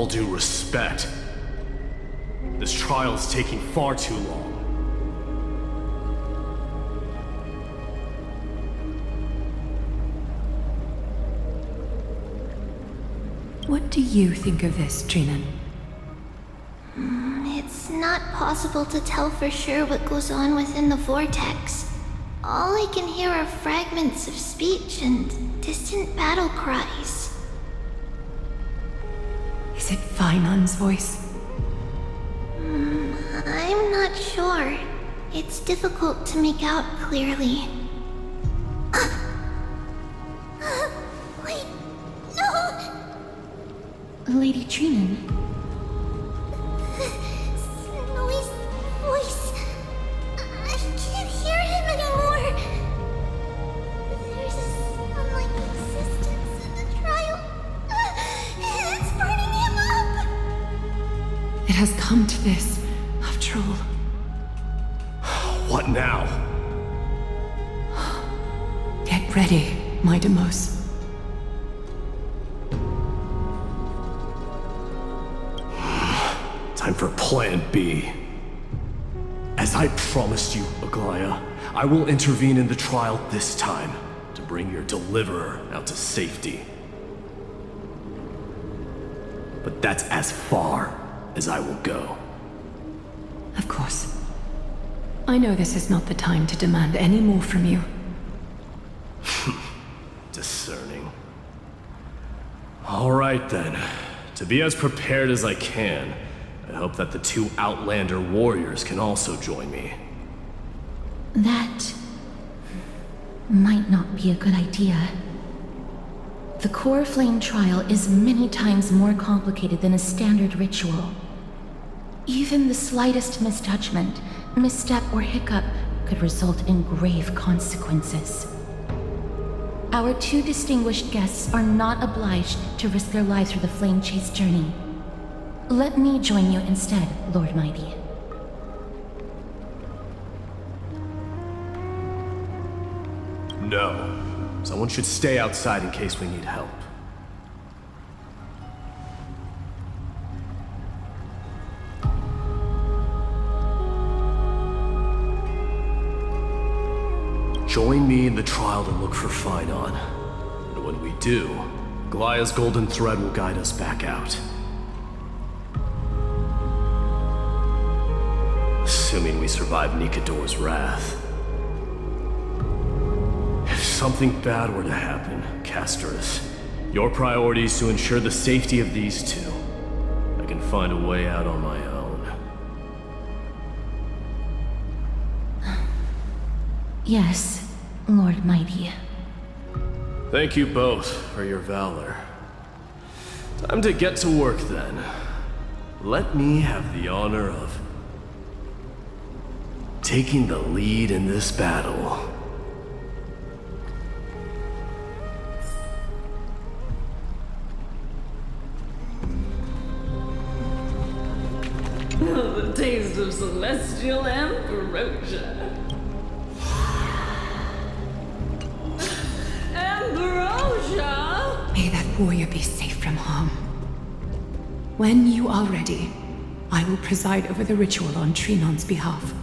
due respect, this trial is taking far too long. What do you think of this, Trinan? It's not possible to tell for sure what goes on within the vortex. All I can hear are fragments of speech and distant battle cries. Is it Finon's voice? I'm not sure. It's difficult to make out clearly. Wait, no! Lady Trinan. Snowy's voice. I can't hear him anymore. There's a sound-like existence in the trial. It's burning him up. It has come to this, after all. What now? Get ready, my Demos. Time for Plan B. As I promised you, Aglaya, I will intervene in the trial this time to bring your deliverer out to safety. But that's as far as I will go. Of course. I know this is not the time to demand any more from you. Discerning. All right then. To be as prepared as I can, I hope that the two Outlander warriors can also join me. That might not be a good idea. The core flame trial is many times more complicated than a standard ritual. Even the slightest misjudgment, misstep, or hiccup could result in grave consequences. Our two distinguished guests are not obliged to risk their lives for the flame chase journey. Let me join you instead, Lord Mighty. No. Someone should stay outside in case we need help. Join me in the trial to look for Finon. And when we do, Aglaya's golden thread will guide us back out. Assuming we survive Nikador's wrath. If something bad were to happen, Casterus, your priority is to ensure the safety of these two. I can find a way out on my own. Yes, Lord Mighty. Thank you both for your valor. Time to get to work then. Let me have the honor of taking the lead in this battle. The taste of celestial ambrosia. Ambrosia! May that warrior be safe from harm. When you are ready, I will preside over the ritual on Trinon's behalf.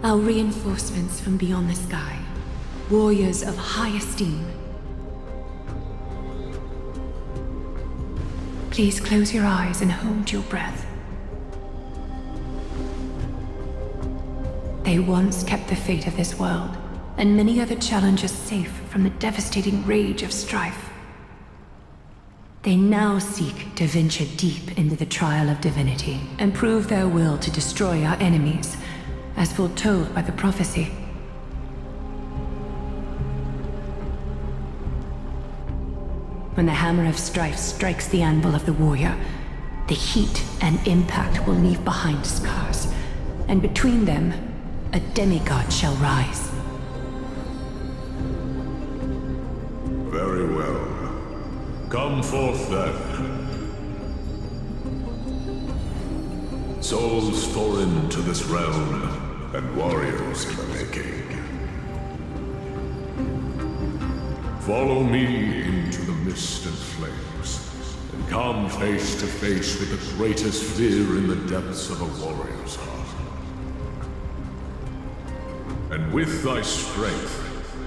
Our reinforcements from beyond the sky, warriors of high esteem. Please close your eyes and hold your breath. They once kept the fate of this world, and many other challengers safe from the devastating rage of strife. They now seek to venture deep into the trial of divinity and prove their will to destroy our enemies, as foretold by the prophecy. When the hammer of strife strikes the anvil of the warrior, the heat and impact will leave behind scars, and between them, a demigod shall rise. Very well. Come forth then. Souls foreign to this realm, and warriors in the making. Follow me into the mist and flames, and come face to face with the greatest fear in the depths of a warrior's heart. And with thy strength,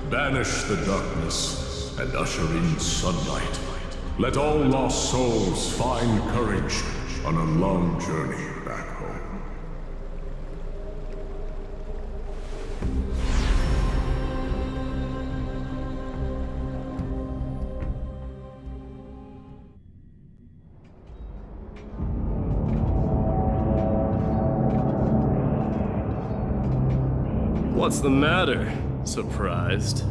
banish the darkness and usher in sunlight. Let all lost souls find courage on a long journey back home. What's the matter? Surprised?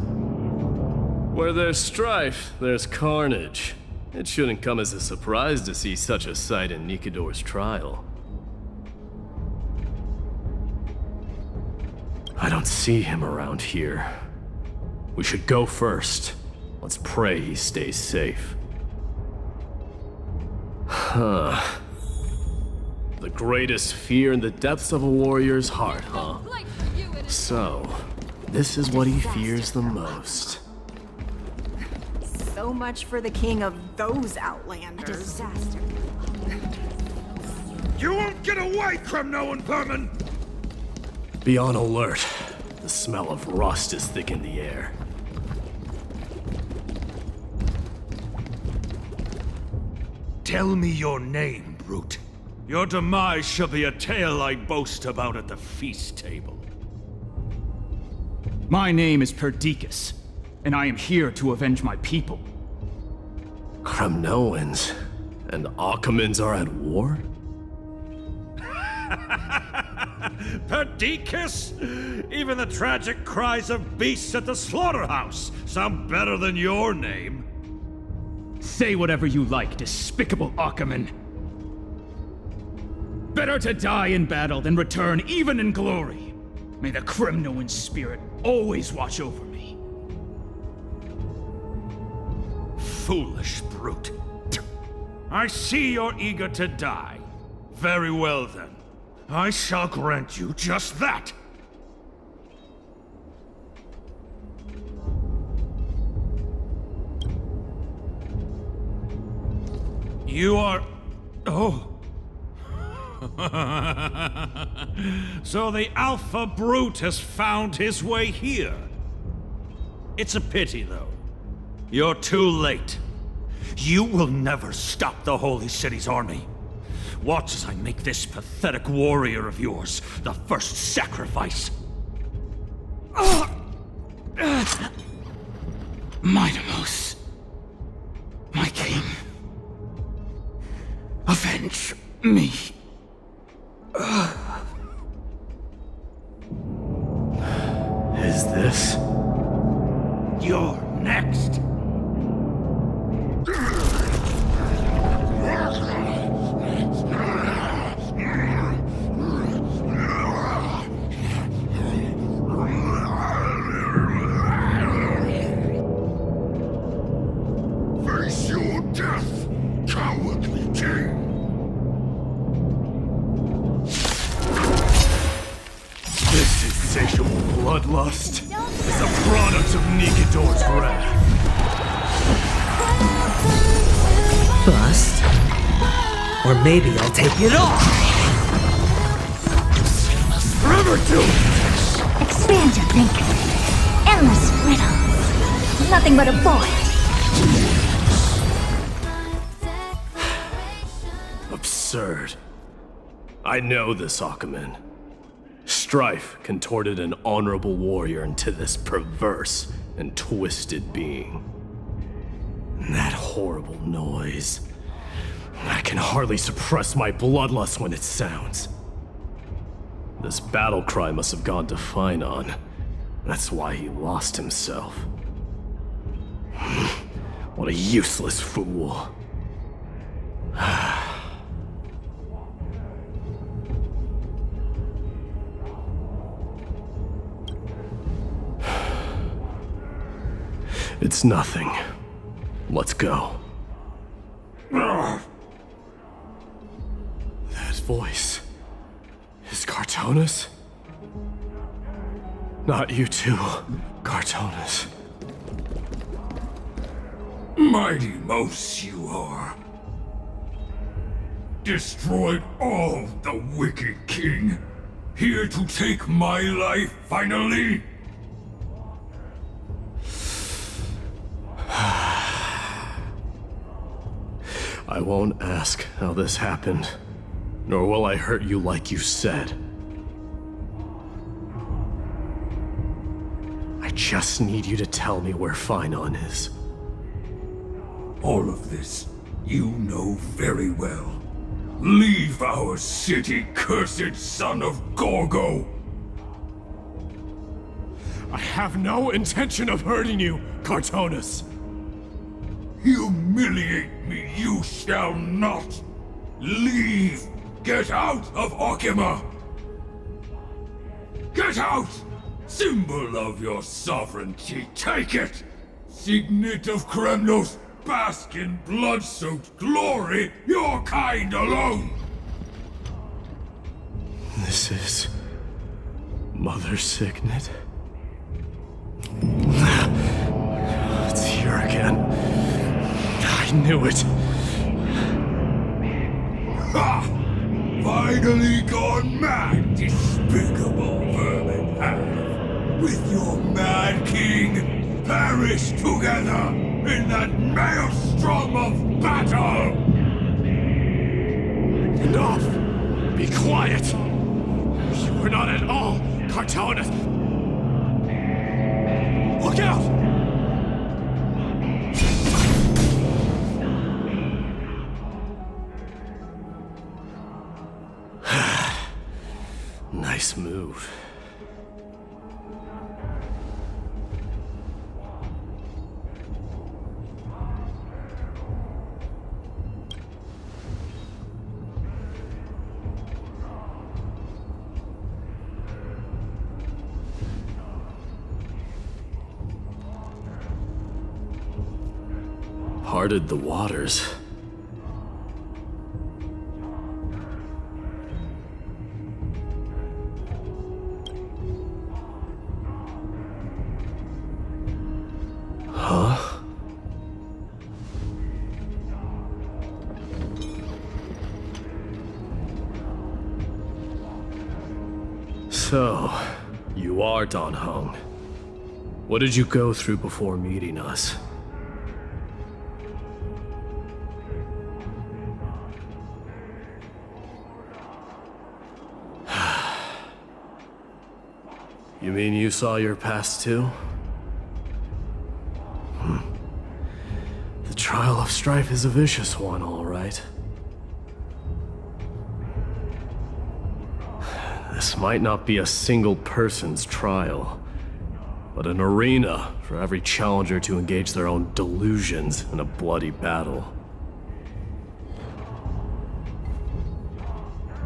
Where there's strife, there's carnage. It shouldn't come as a surprise to see such a sight in Nikidor's trial. I don't see him around here. We should go first. Let's pray he stays safe. Huh. The greatest fear in the depths of a warrior's heart, huh? So, this is what he fears the most. So much for the king of those outlanders. Disaster. You won't get away, Kremno vermin! Be on alert. The smell of rust is thick in the air. Tell me your name, brute. Your demise shall be a tale I boast about at the feast table. My name is Perdiccas, and I am here to avenge my people. Kremnoans and Achaemens are at war? Perdiccas? Even the tragic cries of beasts at the slaughterhouse sound better than your name. Say whatever you like, despicable Achaemen. Better to die in battle than return even in glory. May the Kremnoan spirit always watch over me. Foolish brute. I see you're eager to die. Very well then. I shall grant you just that. You are... Oh. So the Alpha Brute has found his way here. It's a pity, though. You're too late. You will never stop the Holy City's army. Watch as I make this pathetic warrior of yours the first sacrifice. Mightimos, my king, avenge me. Is this? You're next. Face your death, cowardly king. This insatiable bloodlust is a product of Nikidor's wrath. Bust? Or maybe I'll take it off! Forever do it! Expand your thinking. Endless riddles. Nothing but a void. Absurd. I know this Achaemen. Strife contorted an honorable warrior into this perverse and twisted being. And that horrible noise. I can hardly suppress my bloodlust when it sounds. This battle cry must have gone to Finon. That's why he lost himself. What a useless fool. It's nothing. Let's go. voice is Cartonus? Not you too, Cartonus. Mighty mouse you are. Destroyed all the wicked king. Here to take my life finally? I won't ask how this happened, nor will I hurt you like you said. I just need you to tell me where Phainon is. All of this you know very well. Leave our city, cursed son of Gorgo! I have no intention of hurting you, Cartonus. Humiliate me you shall not! Leave! Get out of Okima! Get out! Symbol of your sovereignty, take it! Signet of Kremnos, bask in blood-soaked glory, your kind alone! This is... Mother's signet? It's here again. I knew it. Ha! Finally gone mad, despicable vermin have! With your mad king, perish together in that maelstrom of battle! Enough! Be quiet! You were not at all Cartonus! Look out! Nice move. Parted the waters. Huh? So, you are Dan Heng. What did you go through before meeting us? You mean you saw your past too? The trial of strife is a vicious one, all right. This might not be a single person's trial, but an arena for every challenger to engage their own delusions in a bloody battle.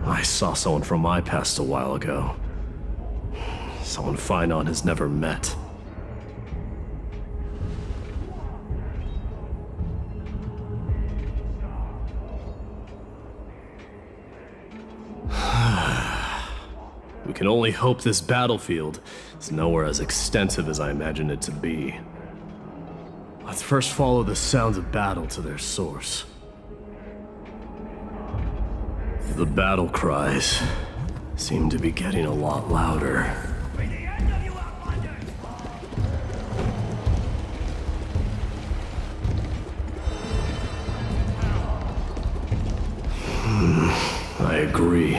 I saw someone from my past a while ago. Someone Phainon has never met. We can only hope this battlefield is nowhere as extensive as I imagined it to be. Let's first follow the sounds of battle to their source. The battle cries seem to be getting a lot louder. I agree.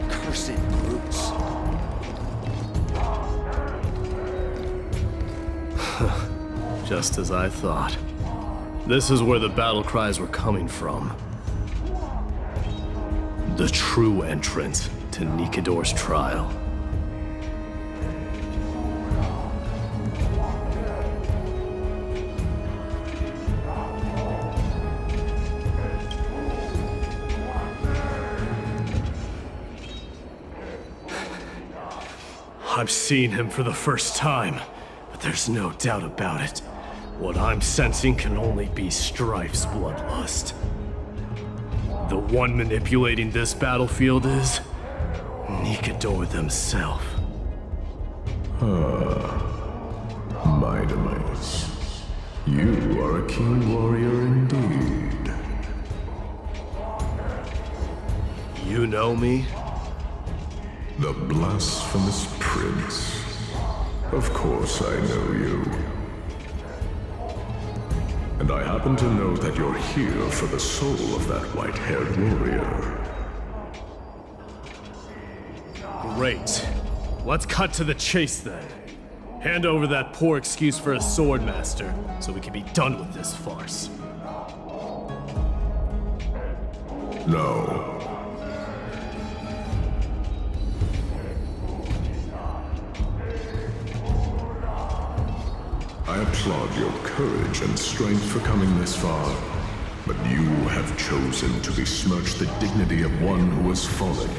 Cursed brutes. Just as I thought. This is where the battle cries were coming from. The true entrance to Nikador's trial. I've seen him for the first time, but there's no doubt about it. What I'm sensing can only be Strife's bloodlust. The one manipulating this battlefield is Nikador themselves. My demise. You are a keen warrior indeed. You know me? The blasphemous prince. Of course I know you. And I happen to know that you're here for the soul of that white-haired warrior. Great. Let's cut to the chase then. Hand over that poor excuse for a swordmaster, so we can be done with this farce. No. I applaud your courage and strength for coming this far, but you have chosen to besmirch the dignity of one who has fallen,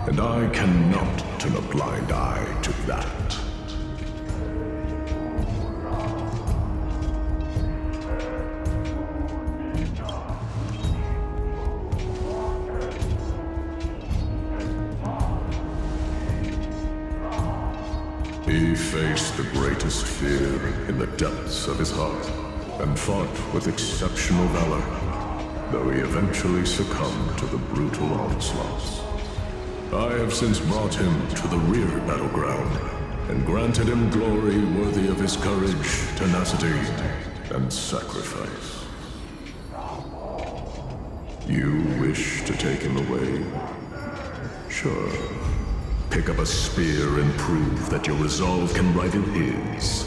and I cannot turn a blind eye to that. He faced the greatest fear in the depths of his heart, and fought with exceptional valor, though he eventually succumbed to the brutal onslaughts. I have since brought him to the rear battleground, and granted him glory worthy of his courage, tenacity, and sacrifice. You wish to take him away? Sure. Pick up a spear and prove that your resolve can rival his.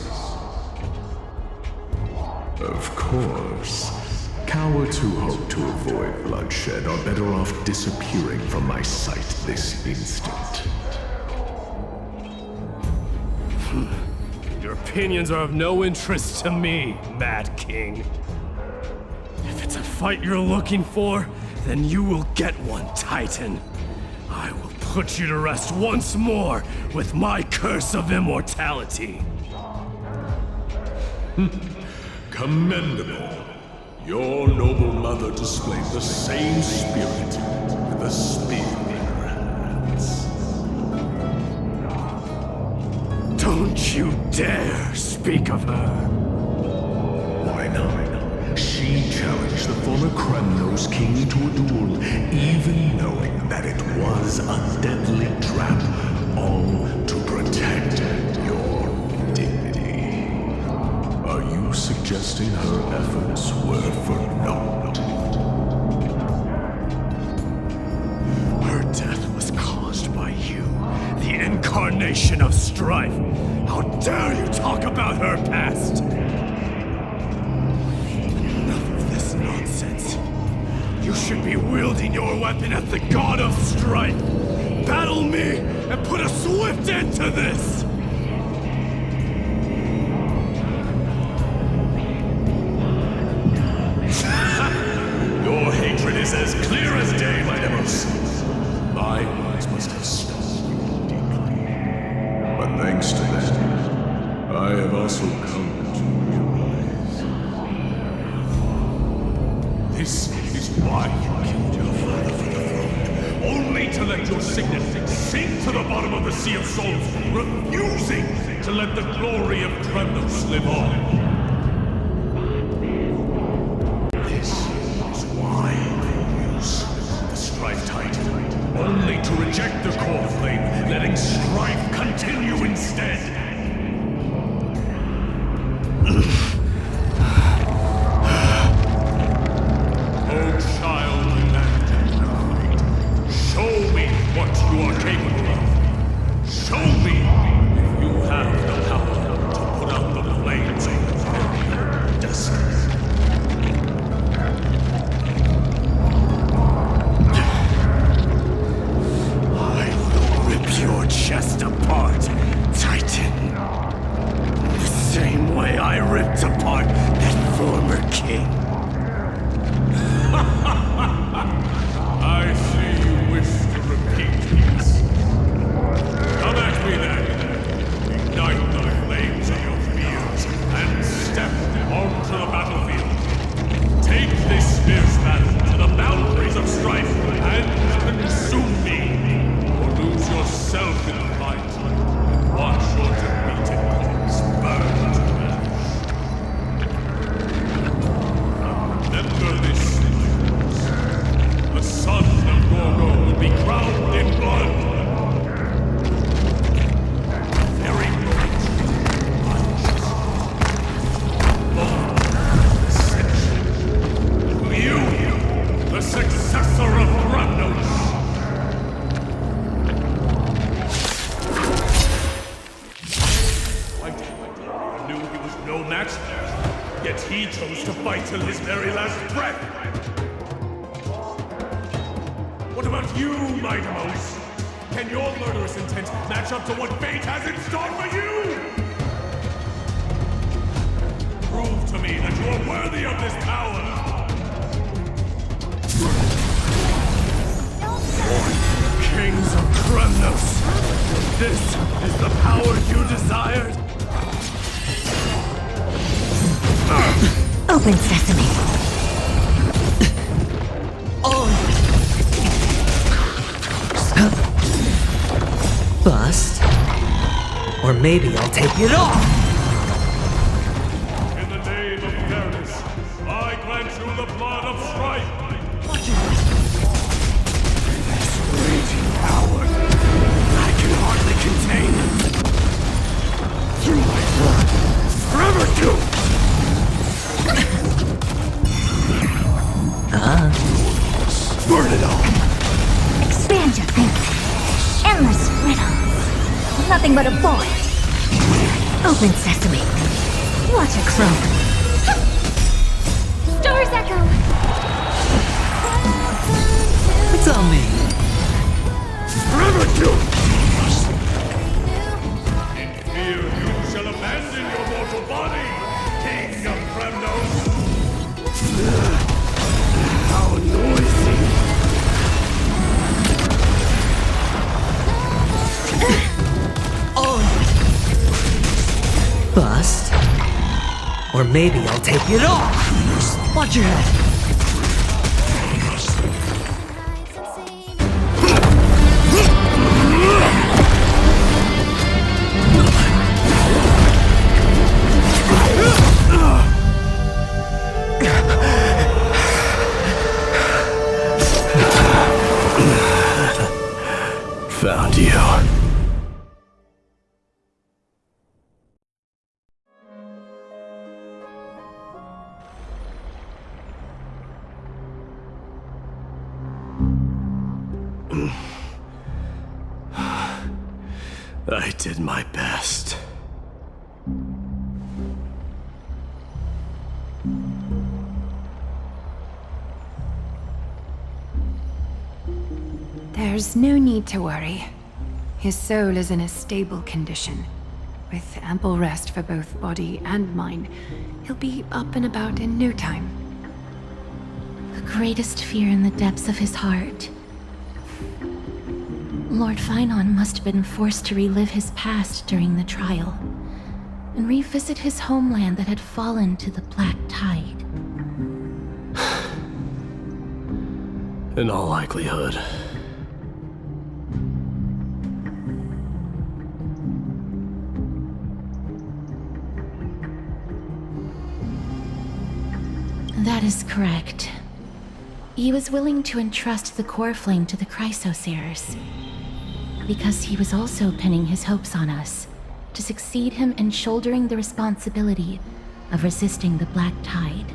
Of course, cowards who hope to avoid bloodshed are better off disappearing from my sight this instant. Your opinions are of no interest to me, Mad King. If it's a fight you're looking for, then you will get one, Titan. I will put you to rest once more with my curse of immortality. Commendable. Your noble mother displayed the same spirit with a spear in her hands. Don't you dare speak of her. Why not? She challenged the former Kremnos king to a duel, even knowing that it was a deadly trap, all to protect your dignity. Are you suggesting her efforts were for naught? Her death was caused by you, the incarnation of strife. How dare you talk about her past? Nonsense. You should be wielding your weapon at the god of strife. Battle me and put a swift end to this! Your hatred is as clear as day, my Demos. My words must have stung you deeply. But thanks to them, I have also come to realize. This is why you killed your father for the throne, only to let your signet sink to the bottom of the Sea of Souls, refusing to let the glory of Kremnos live on. This is why you slew the Strife Titan, only to reject the core flame, letting strife continue instead. What you are capable of. Show me if you have the power to put out the flames of the very destiny. I will rip your chest apart, Titan. The same way I ripped apart that former king. I see you wish to repeat this. Come at me then. Ignite the flames of your fears and step no match there, yet he chose to fight till his very last breath. What about you, Mightymouse? Can your murderous intent match up to what fate has in store for you? Prove to me that you are worthy of this power! Kings of Kremnos! This is the power you desired? Open sesame. Bust. Or maybe I'll take it off! In the name of fairness, I grant you the blood of strife! This raging power, I can hardly contain it. Through my blood, forever doomed! Burn it all! Expand your thinking. Endless riddles. Nothing but a void. Open sesame. Watch it crow. Stars echo. It's on me. Forever doomed! In fear you shall abandon your mortal body, King of Kremnos! How noisy! Bust. Or maybe I'll take it off! Watch your head! Found you. I did my best. There's no need to worry. His soul is in a stable condition. With ample rest for both body and mind, he'll be up and about in no time. The greatest fear in the depths of his heart. Lord Finon must have been forced to relive his past during the trial, and revisit his homeland that had fallen to the Black Tide. In all likelihood. That is correct. He was willing to entrust the core flame to the Chrysoseirs, because he was also pinning his hopes on us to succeed him in shouldering the responsibility of resisting the Black Tide.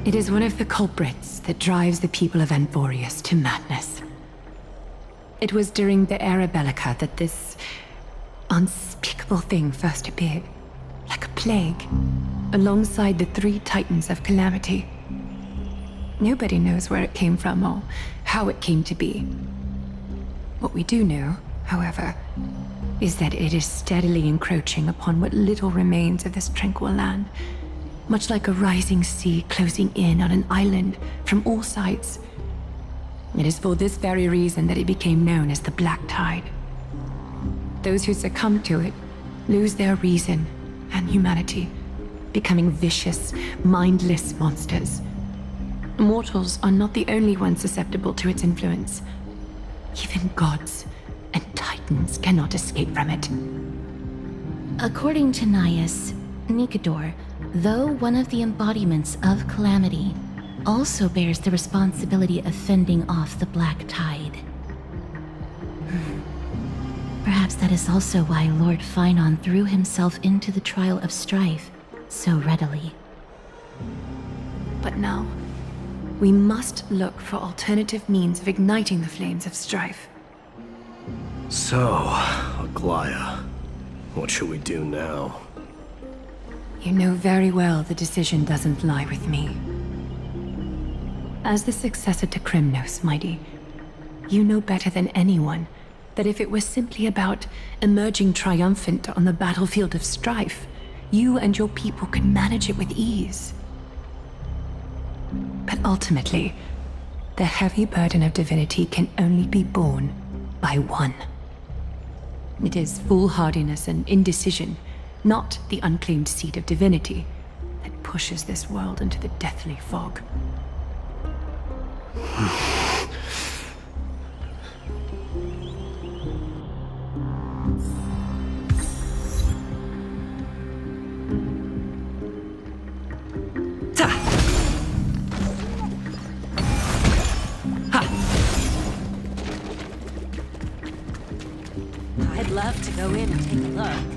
It is one of the culprits that drives the people of Amphoreus to madness. It was during the Era Bellica that this unspeakable thing first appeared, like a plague, alongside the three titans of calamity. Nobody knows where it came from or how it came to be. What we do know, however, is that it is steadily encroaching upon what little remains of this tranquil land, much like a rising sea closing in on an island from all sides. It is for this very reason that it became known as the Black Tide. Those who succumb to it lose their reason and humanity, becoming vicious, mindless monsters. Mortals are not the only ones susceptible to its influence. Even gods and titans cannot escape from it. According to Naias, Nikador, though one of the embodiments of calamity, also bears the responsibility of fending off the Black Tide. Perhaps that is also why Lord Finon threw himself into the trial of strife so readily. But now, we must look for alternative means of igniting the flames of strife. So, Aglaya, what should we do now? You know very well the decision doesn't lie with me. As the successor to Krymnos, Mighty, you know better than anyone that if it was simply about emerging triumphant on the battlefield of strife, you and your people could manage it with ease. But ultimately, the heavy burden of divinity can only be borne by one. It is foolhardiness and indecision, not the unclaimed seed of divinity, that pushes this world into the deathly fog. I'd love to go in and take a look.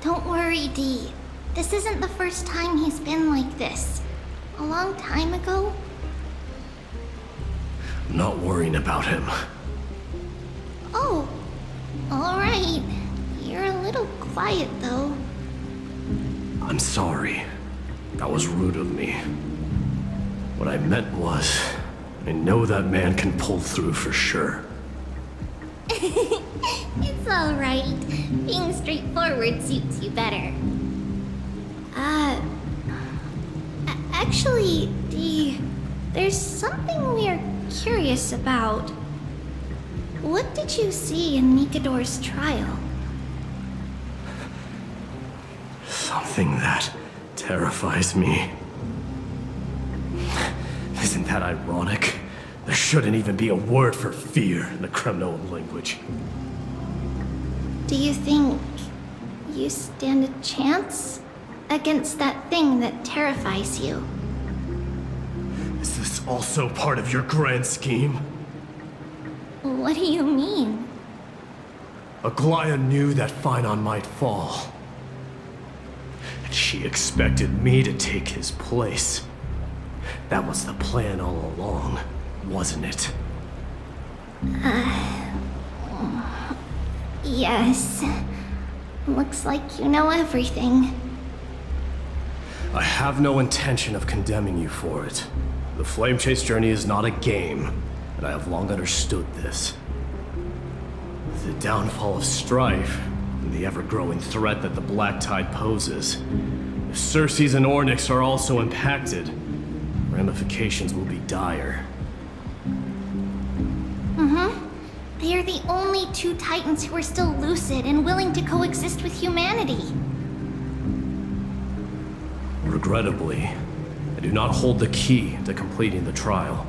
Don't worry, Dee. This isn't the first time he's been like this. A long time ago. I'm not worrying about him. Oh, alright. You're a little quiet, though. I'm sorry. That was rude of me. What I meant was, I know that man can pull through for sure. It's alright. Being straightforward suits you better. Actually, Dee, there's something we're curious about. What did you see in Nikador's trial? Something that terrifies me. Isn't that ironic? There shouldn't even be a word for fear in the Kremnoan language. Do you think you stand a chance against that thing that terrifies you? Is this also part of your grand scheme? What do you mean? Aglaya knew that Phynon might fall. And she expected me to take his place. That was the plan all along, wasn't it? Yes. Looks like you know everything. I have no intention of condemning you for it. The Flame Chase journey is not a game, and I have long understood this. With the downfall of Strife, and the ever-growing threat that the Black Tide poses, if Circes and Ornyx are also impacted, ramifications will be dire. They are the only two Titans who are still lucid and willing to coexist with humanity. Regrettably, I do not hold the key to completing the trial.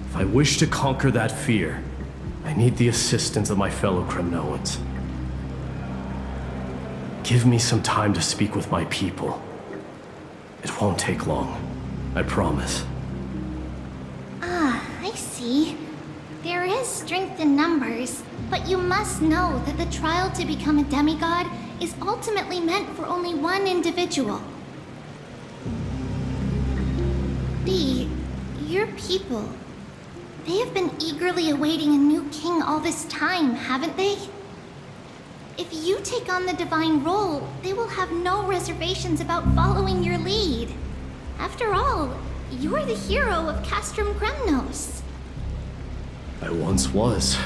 If I wish to conquer that fear, I need the assistance of my fellow Kremnoans. Give me some time to speak with my people. It won't take long, I promise. I see. There is strength in numbers, but you must know that the trial to become a demigod is ultimately meant for only one individual. Your people, they have been eagerly awaiting a new king all this time, haven't they? If you take on the divine role, they will have no reservations about following your lead. After all, you're the hero of Castrum Kremnos. I once was.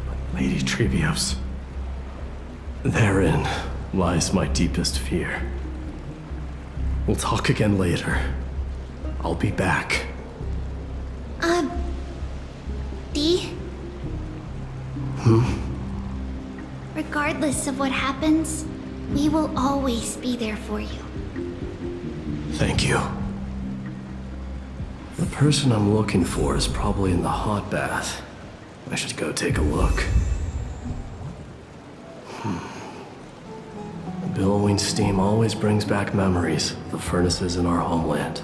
But Lady Trebios, therein lies my deepest fear. We'll talk again later. I'll be back. Dee? Regardless of what happens, we will always be there for you. Thank you. The person I'm looking for is probably in the hot bath. I should go take a look. The billowing steam always brings back memories of the furnaces in our homeland.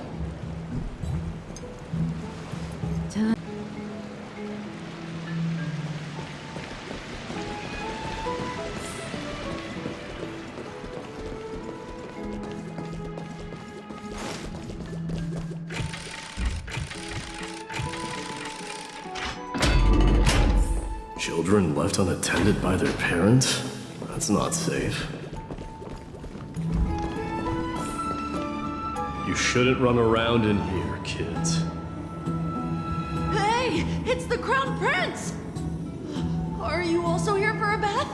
Children left unattended by their parents? That's not safe. You shouldn't run around in here, kids. Hey, it's the Crown Prince! Are you also here for a bath?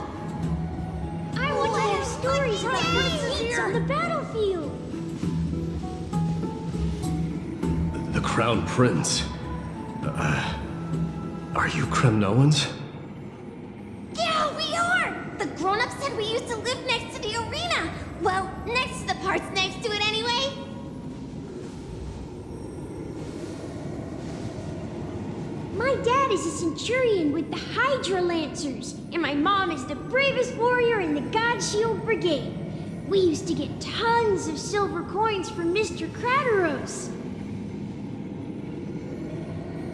I want to hear stories about princes on the battlefield. The Crown Prince? Are you Kremnoans? Yeah, we are! The grown-ups said we used to live next to the arena. Well, next to the parts next to it anyway. My dad is a centurion with the Hydra Lancers, and my mom is the bravest warrior in the God Shield Brigade. We used to get tons of silver coins from Mr. Crateros.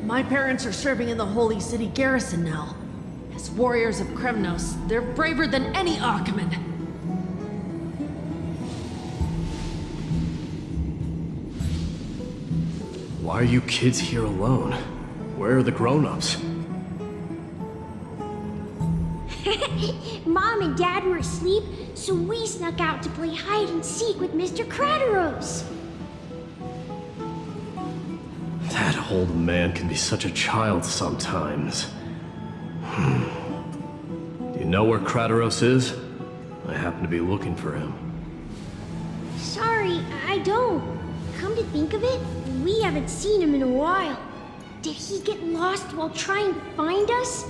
My parents are serving in the Holy City garrison now. As warriors of Kremnos, they're braver than any Achaemen. Why are you kids here alone? Where are the grown-ups? Mom and Dad were asleep, so we snuck out to play hide and seek with Mr. Crateros. That old man can be such a child sometimes. Do you know where Crateros is? I happen to be looking for him. Sorry, I don't. Come to think of it, we haven't seen him in a while. Did he get lost while trying to find us?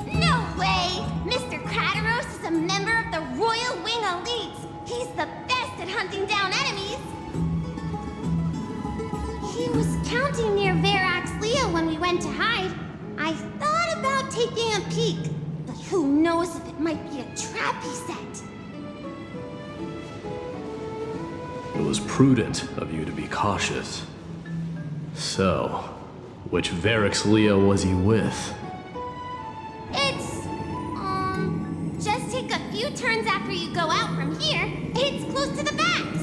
No way! Mr. Crateros is a member of the Royal Wing Elites. He's the best at hunting down enemies. He was counting near Verax Leo when we went to hide. I thought about taking a peek, but who knows if it might be a trap he set. It was prudent of you to be cautious. So, which Verax Leo was he with? It's, just take a few turns after you go out from here. It's close to the backs.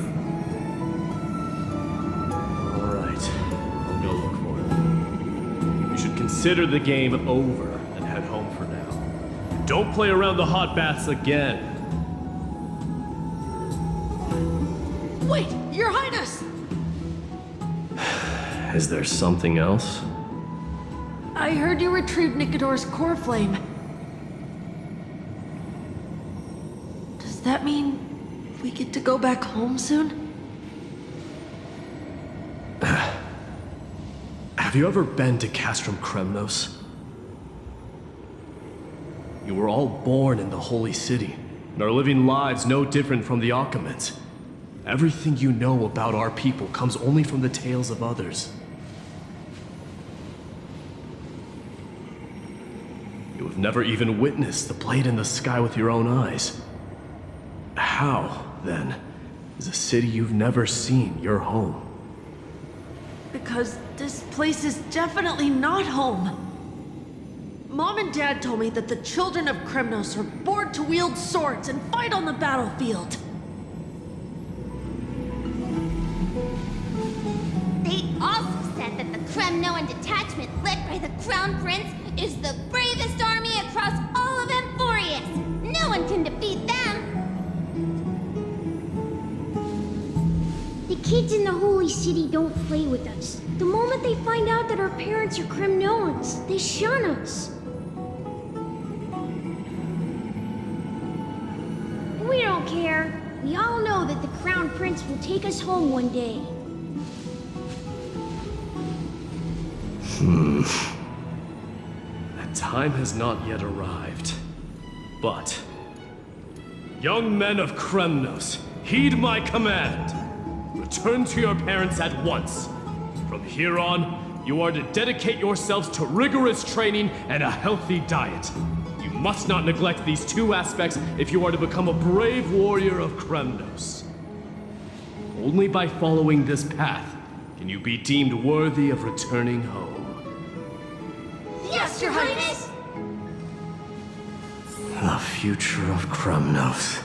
Alright, I'll go look for him. You should consider consider the game over and head home for now. Don't play around the hot baths again. Wait, Your Highness! Is there something else? I heard you retrieved Nicodor's core flame. Does that mean we get to go back home soon? Have you ever been to Castrum Kremnos? You were all born in the Holy City, and are living lives no different from the Achaemenids. Everything you know about our people comes only from the tales of others. You have never even witnessed the blade in the sky with your own eyes. How, then, is a city you've never seen your home? Because this place is definitely not home. Mom and Dad told me that the children of Kremnos are born to wield swords and fight on the battlefield. They also said that the Kremnoan detachment led by the Crown Prince is the bravest army across all of Amphoreus. No one can defeat them. The kids in the Holy City don't play with us. The moment they find out that our parents are Kremnoans, they shun us. We don't care. We all know that the Crown Prince will take us home one day. That time has not yet arrived. But, young men of Kremnos, heed my command. Return to your parents at once. From here on, you are to dedicate yourselves to rigorous training and a healthy diet. You must not neglect these two aspects if you are to become a brave warrior of Kremnos. Only by following this path can you be deemed worthy of returning home. Yes, Your Highness! The future of Kremnos.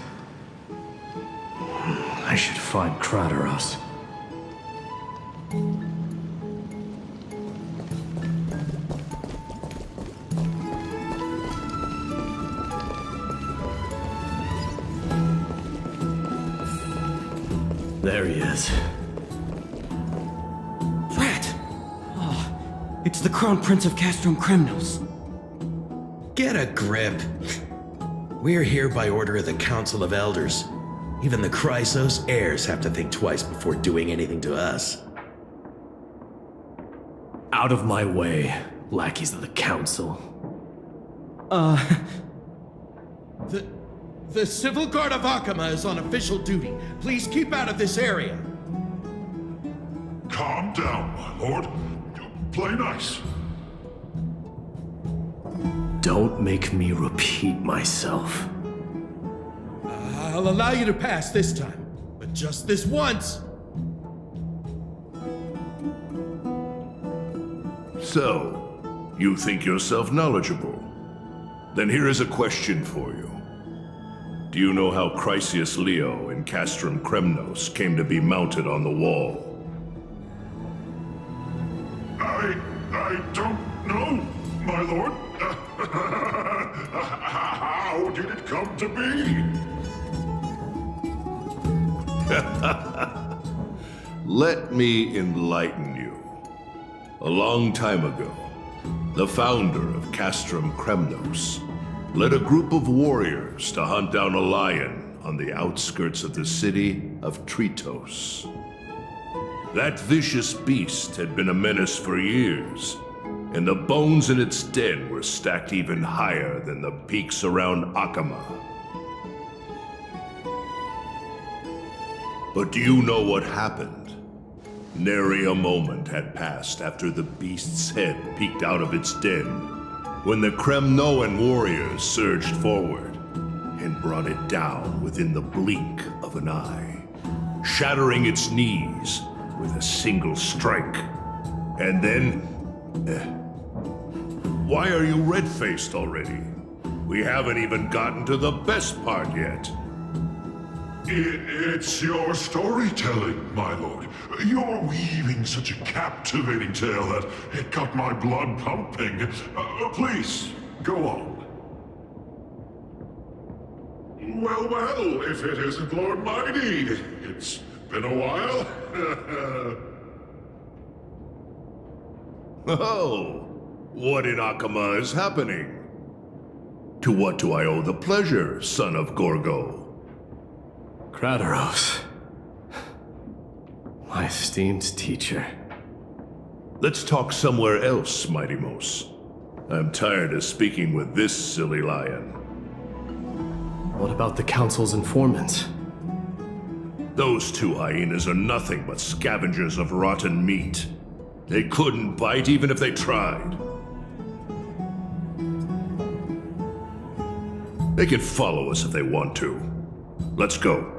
I should find Krateros. There he is. Rat! Oh, it's the Crown Prince of Castrum Kremnos. Get a grip. We're here by order of the Council of Elders. Even the Chrysos heirs have to think twice before doing anything to us. Out of my way, lackeys of the Council. The Civil Guard of Achaema is on official duty. Please keep out of this area. Calm down, my lord. Play nice. Don't make me repeat myself. I'll allow you to pass this time, but just this once. So, you think yourself knowledgeable? Then here is a question for you. Do you know how Chrysius Leo in Castrum Kremnos came to be mounted on the wall? I don't know, my lord. How did it come to be? Let me enlighten you. A long time ago, the founder of Castrum Kremnos led a group of warriors to hunt down a lion on the outskirts of the city of Tritos. That vicious beast had been a menace for years, and the bones in its den were stacked even higher than the peaks around Achaema. But do you know what happened? Nary a moment had passed after the beast's head peeked out of its den, when the Kremnoan warriors surged forward and brought it down within the blink of an eye, shattering its knees with a single strike. And then... why are you red-faced already? We haven't even gotten to the best part yet. It's your storytelling, my lord. You're weaving such a captivating tale that it got my blood pumping. Please, go on. Well, well, if it isn't Lord Mighty. It's been a while. Oh, what in Akama is happening? To what do I owe the pleasure, son of Gorgo? Kratos. My esteemed teacher. Let's talk somewhere else, Mighty Mos. I'm tired of speaking with this silly lion. What about the Council's informants? Those two hyenas are nothing but scavengers of rotten meat. They couldn't bite even if they tried. They can follow us if they want to. Let's go.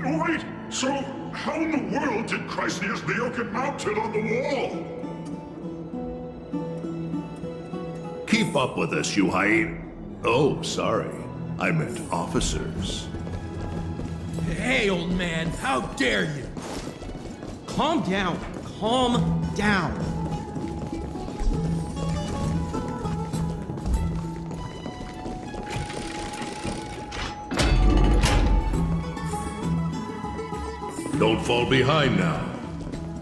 Wait, so how in the world did Chrysaeus Leo get mounted on the wall? Keep up with us, you hyena. Oh, sorry. I meant officers. Hey, old man, how dare you? Calm down. Calm down. Don't fall behind now.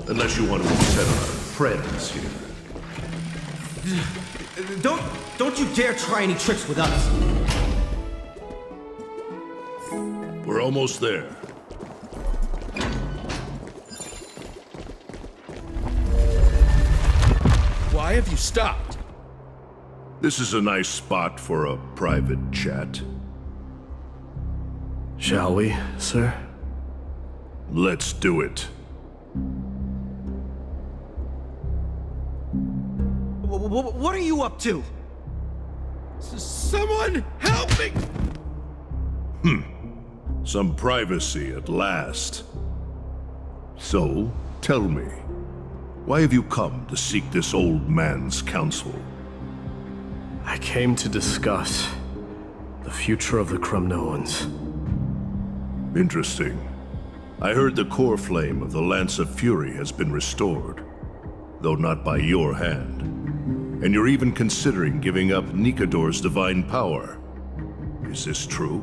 Unless you want to upset our friends here. Don't you dare try any tricks with us. We're almost there. Why have you stopped? This is a nice spot for a private chat. Shall we, sir? Let's do it. What are you up to? Someone help me! Some privacy at last. So, tell me, why have you come to seek this old man's counsel? I came to discuss the future of the Kremnoans. Interesting. I heard the core flame of the Lance of Fury has been restored, though not by your hand. And you're even considering giving up Nikador's divine power. Is this true?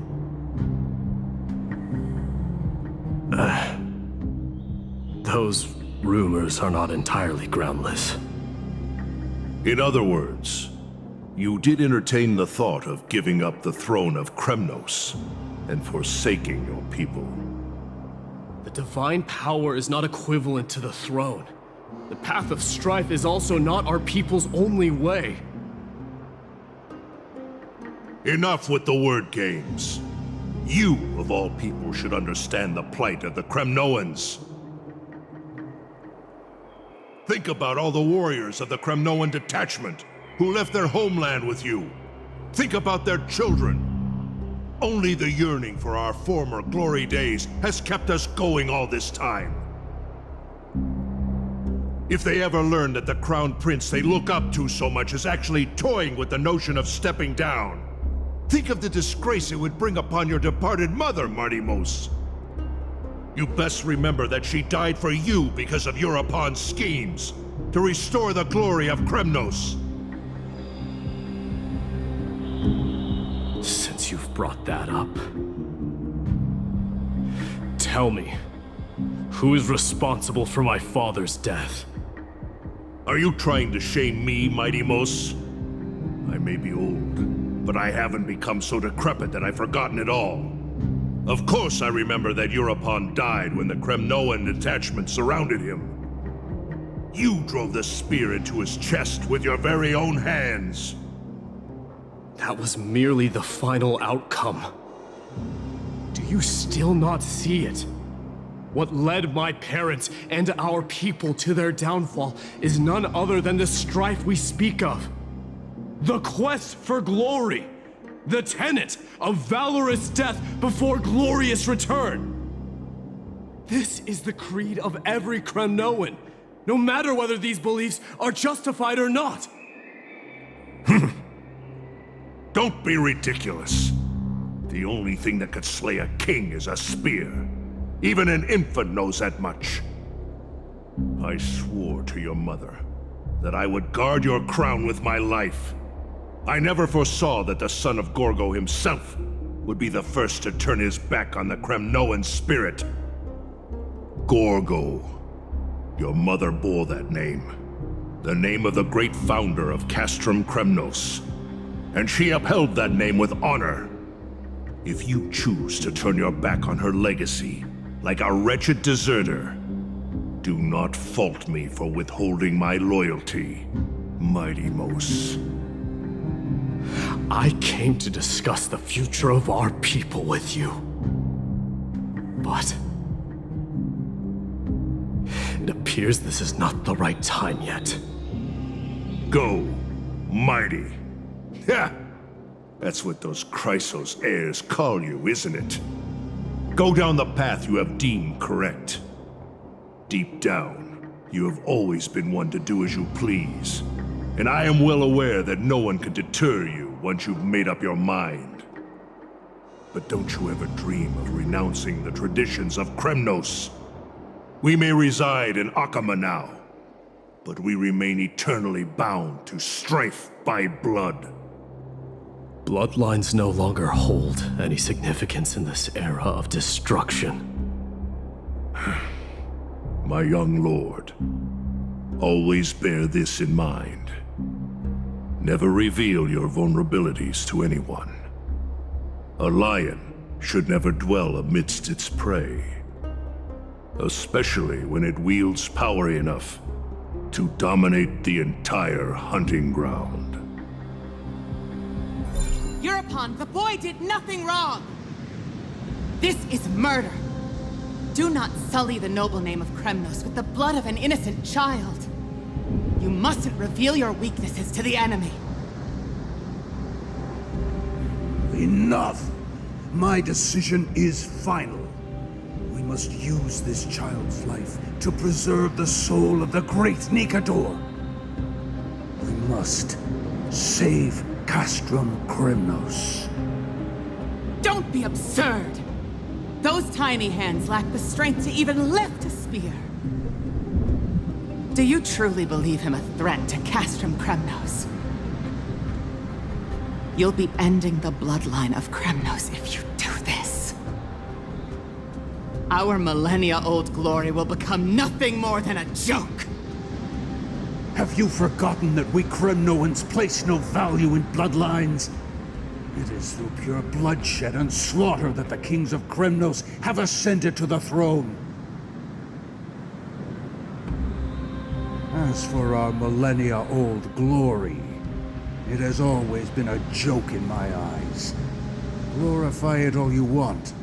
Those rumors are not entirely groundless. In other words, you did entertain the thought of giving up the throne of Kremnos and forsaking your people. The divine power is not equivalent to the throne. The path of strife is also not our people's only way. Enough with the word games. You, of all people, should understand the plight of the Kremnoans. Think about all the warriors of the Kremnoan detachment who left their homeland with you. Think about their children. Only the yearning for our former glory days has kept us going all this time. If they ever learn that the crown prince they look up to so much is actually toying with the notion of stepping down, think of the disgrace it would bring upon your departed mother, Mighty Mos. You best remember that she died for you because of Europon's schemes to restore the glory of Kremnos. Since you've brought that up, tell me, who is responsible for my father's death? Are you trying to shame me, Mighty Mos? I may be old, but I haven't become so decrepit that I've forgotten it all. Of course I remember that Europon died when the Kremnoan detachment surrounded him. You drove the spear into his chest with your very own hands. That was merely the final outcome. Do you still not see it? What led my parents and our people to their downfall is none other than the strife we speak of. The quest for glory. The tenet of valorous death before glorious return. This is the creed of every Kremnoan, no matter whether these beliefs are justified or not. Don't be ridiculous. The only thing that could slay a king is a spear. Even an infant knows that much. I swore to your mother that I would guard your crown with my life. I never foresaw that the son of Gorgo himself would be the first to turn his back on the Kremnoan spirit. Gorgo. Your mother bore that name. The name of the great founder of Castrum Kremnos. And she upheld that name with honor. If you choose to turn your back on her legacy, like a wretched deserter, do not fault me for withholding my loyalty, Mighty Mos. I came to discuss the future of our people with you. But it appears this is not the right time yet. Go, Mighty. Ha! That's what those Chrysos heirs call you, isn't it? Go down the path you have deemed correct. Deep down, you have always been one to do as you please. And I am well aware that no one can deter you once you've made up your mind. But don't you ever dream of renouncing the traditions of Kremnos. We may reside in Akama now, but we remain eternally bound to strife by blood. Bloodlines no longer hold any significance in this era of destruction. My young lord, always bear this in mind. Never reveal your vulnerabilities to anyone. A lion should never dwell amidst its prey, especially when it wields power enough to dominate the entire hunting ground. European, the boy did nothing wrong! This is murder! Do not sully the noble name of Kremnos with the blood of an innocent child! You mustn't reveal your weaknesses to the enemy! Enough! My decision is final. We must use this child's life to preserve the soul of the great Nikador. We must save Castrum Kremnos. Don't be absurd! Those tiny hands lack the strength to even lift a spear. Do you truly believe him a threat to Castrum Kremnos? You'll be ending the bloodline of Kremnos if you do this. Our millennia-old glory will become nothing more than a joke. Have you forgotten that we Kremnoans place no value in bloodlines? It is through pure bloodshed and slaughter that the kings of Kremnos have ascended to the throne. As for our millennia-old glory, it has always been a joke in my eyes. Glorify it all you want,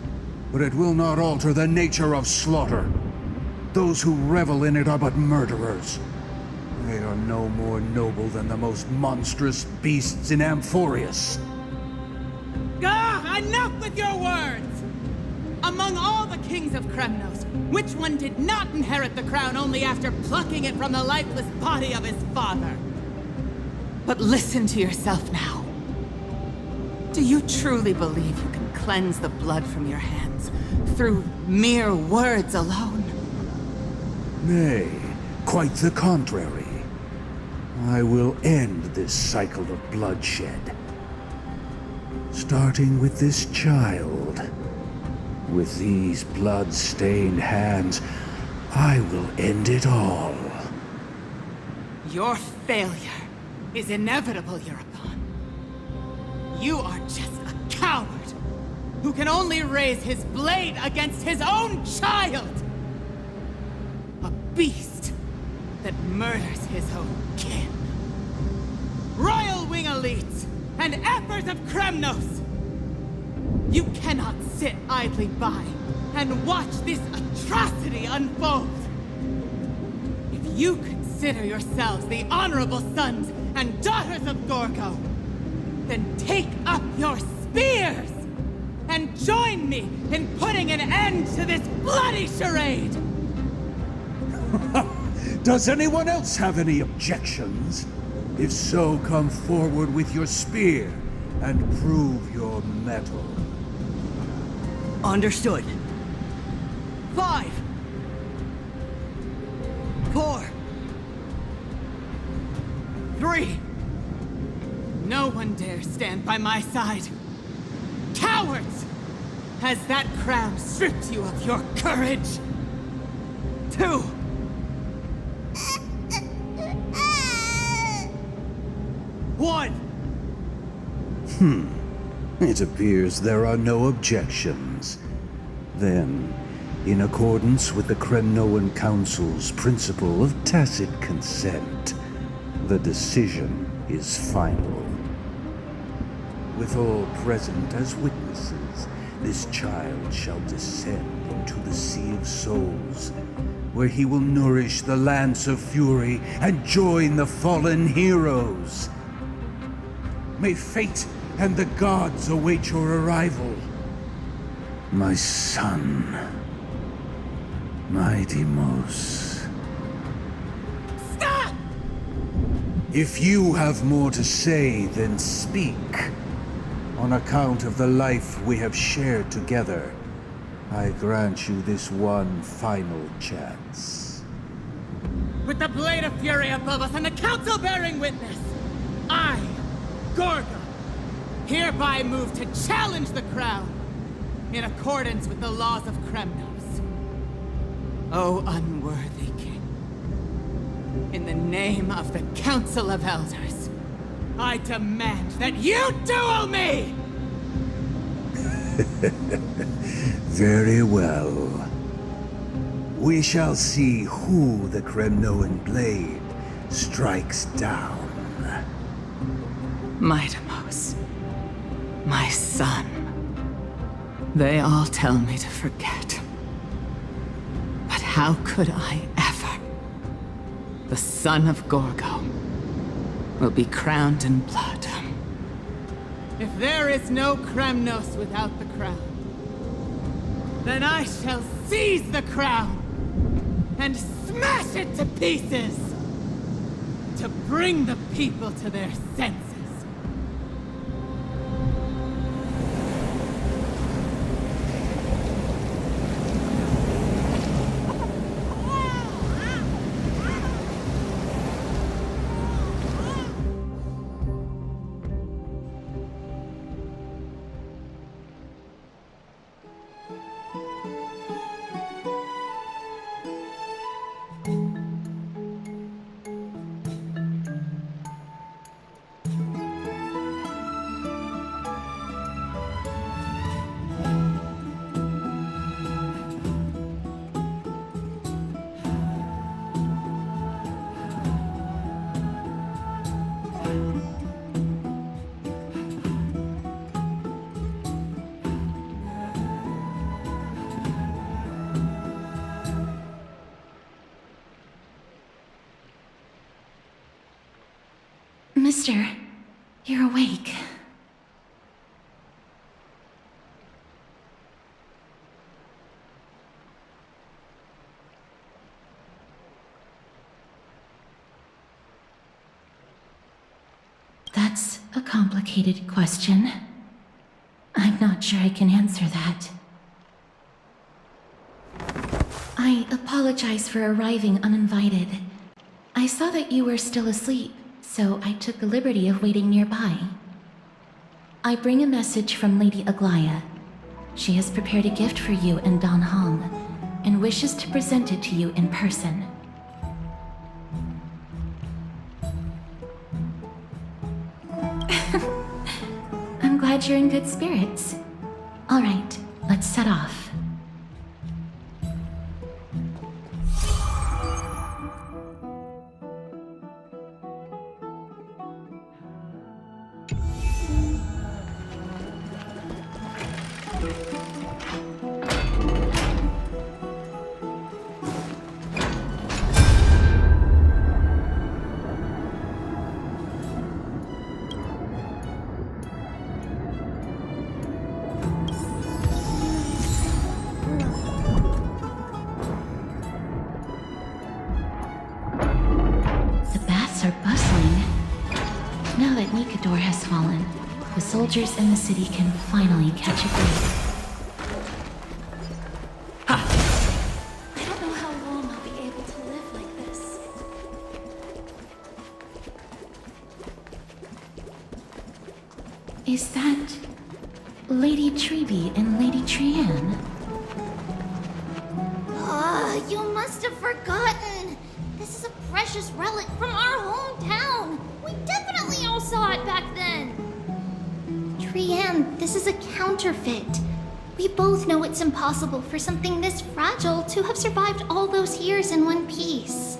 but it will not alter the nature of slaughter. Those who revel in it are but murderers. They are no more noble than the most monstrous beasts in Amphoreus. Ah, enough with your words! Among all the kings of Kremnos, which one did not inherit the crown only after plucking it from the lifeless body of his father? But listen to yourself now. Do you truly believe you can cleanse the blood from your hands through mere words alone? Nay, quite the contrary. I will end this cycle of bloodshed. Starting with this child. With these blood-stained hands, I will end it all. Your failure is inevitable, European. You are just a coward who can only raise his blade against his own child! A beast that murders his own kin. Royal Wing elites and Emperors of Kremnos! You cannot sit idly by and watch this atrocity unfold! If you consider yourselves the honorable sons and daughters of Gorgo, then take up your spears and join me in putting an end to this bloody charade! Does anyone else have any objections? If so, come forward with your spear, and prove your mettle. Understood. 5, 4, 3. No one dare stand by my side. Cowards! Has that crown stripped you of your courage? 2. One. It appears there are no objections. Then, in accordance with the Kremnoan Council's principle of tacit consent, the decision is final. With all present as witnesses, this child shall descend into the Sea of Souls, where he will nourish the Lance of Fury and join the fallen heroes. May fate and the gods await your arrival. My son, Mighty Mos. Stop! If you have more to say, then speak. On account of the life we have shared together, I grant you this one final chance. With the blade of fury above us and the council bearing witness, I, Gorgo, hereby move to challenge the crown in accordance with the laws of Kremnos. O unworthy king, in the name of the Council of Elders, I demand that you duel me! Very well. We shall see who the Kremnoan blade strikes down. Mightimos, my son. They all tell me to forget. But how could I ever? The son of Gorgo will be crowned in blood. If there is no Kremnos without the crown, then I shall seize the crown and smash it to pieces to bring the people to their senses. Mister, you're awake. That's a complicated question. I'm not sure I can answer that. I apologize for arriving uninvited. I saw that you were still asleep, so I took the liberty of waiting nearby. I bring a message from Lady Aglaya. She has prepared a gift for you and Don Hong, and wishes to present it to you in person. I'm glad you're in good spirits. All right, let's set off. soldiers in the city can finally catch a break. I don't know how long I'll be able to live like this. Is that Lady Treby and Lady Trianne? Ah, you must have forgotten. This is a precious relic from our hometown. We definitely all saw it back then. Trianne, this is a counterfeit. We both know it's impossible for something this fragile to have survived all those years in one piece.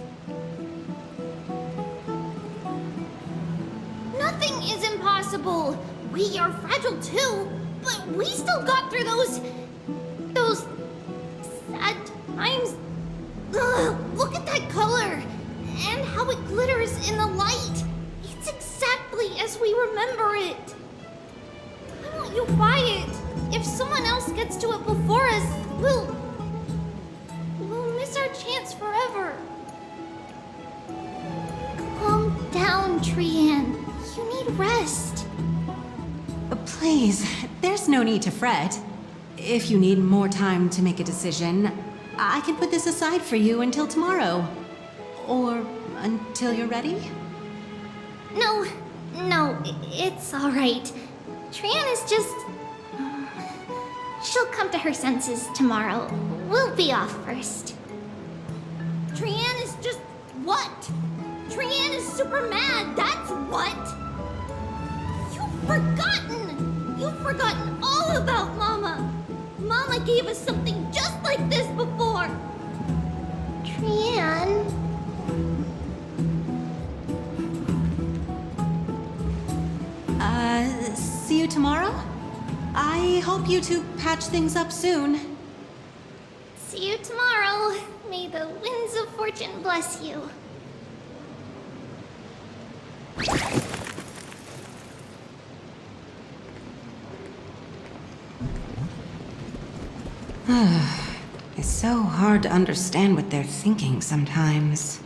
Nothing is impossible. We are fragile too, but we still got through those sad times. Ugh, look at that color and how it glitters in the light. It's exactly as we remember it. Why won't you buy it? If someone else gets to it before us, we'll miss our chance forever. Calm down, Trianne. You need rest. Please, there's no need to fret. If you need more time to make a decision, I can put this aside for you until tomorrow. Or until you're ready? No, it's all right. Trianne is just... She'll come to her senses tomorrow. We'll be off first. Trianne is just... what? Trianne is super mad, that's what! You've forgotten all about Mama! Mama gave us something just like this before! Trianne... See you tomorrow? I hope you two patch things up soon. See you tomorrow. May the winds of fortune bless you. It's so hard to understand what they're thinking sometimes.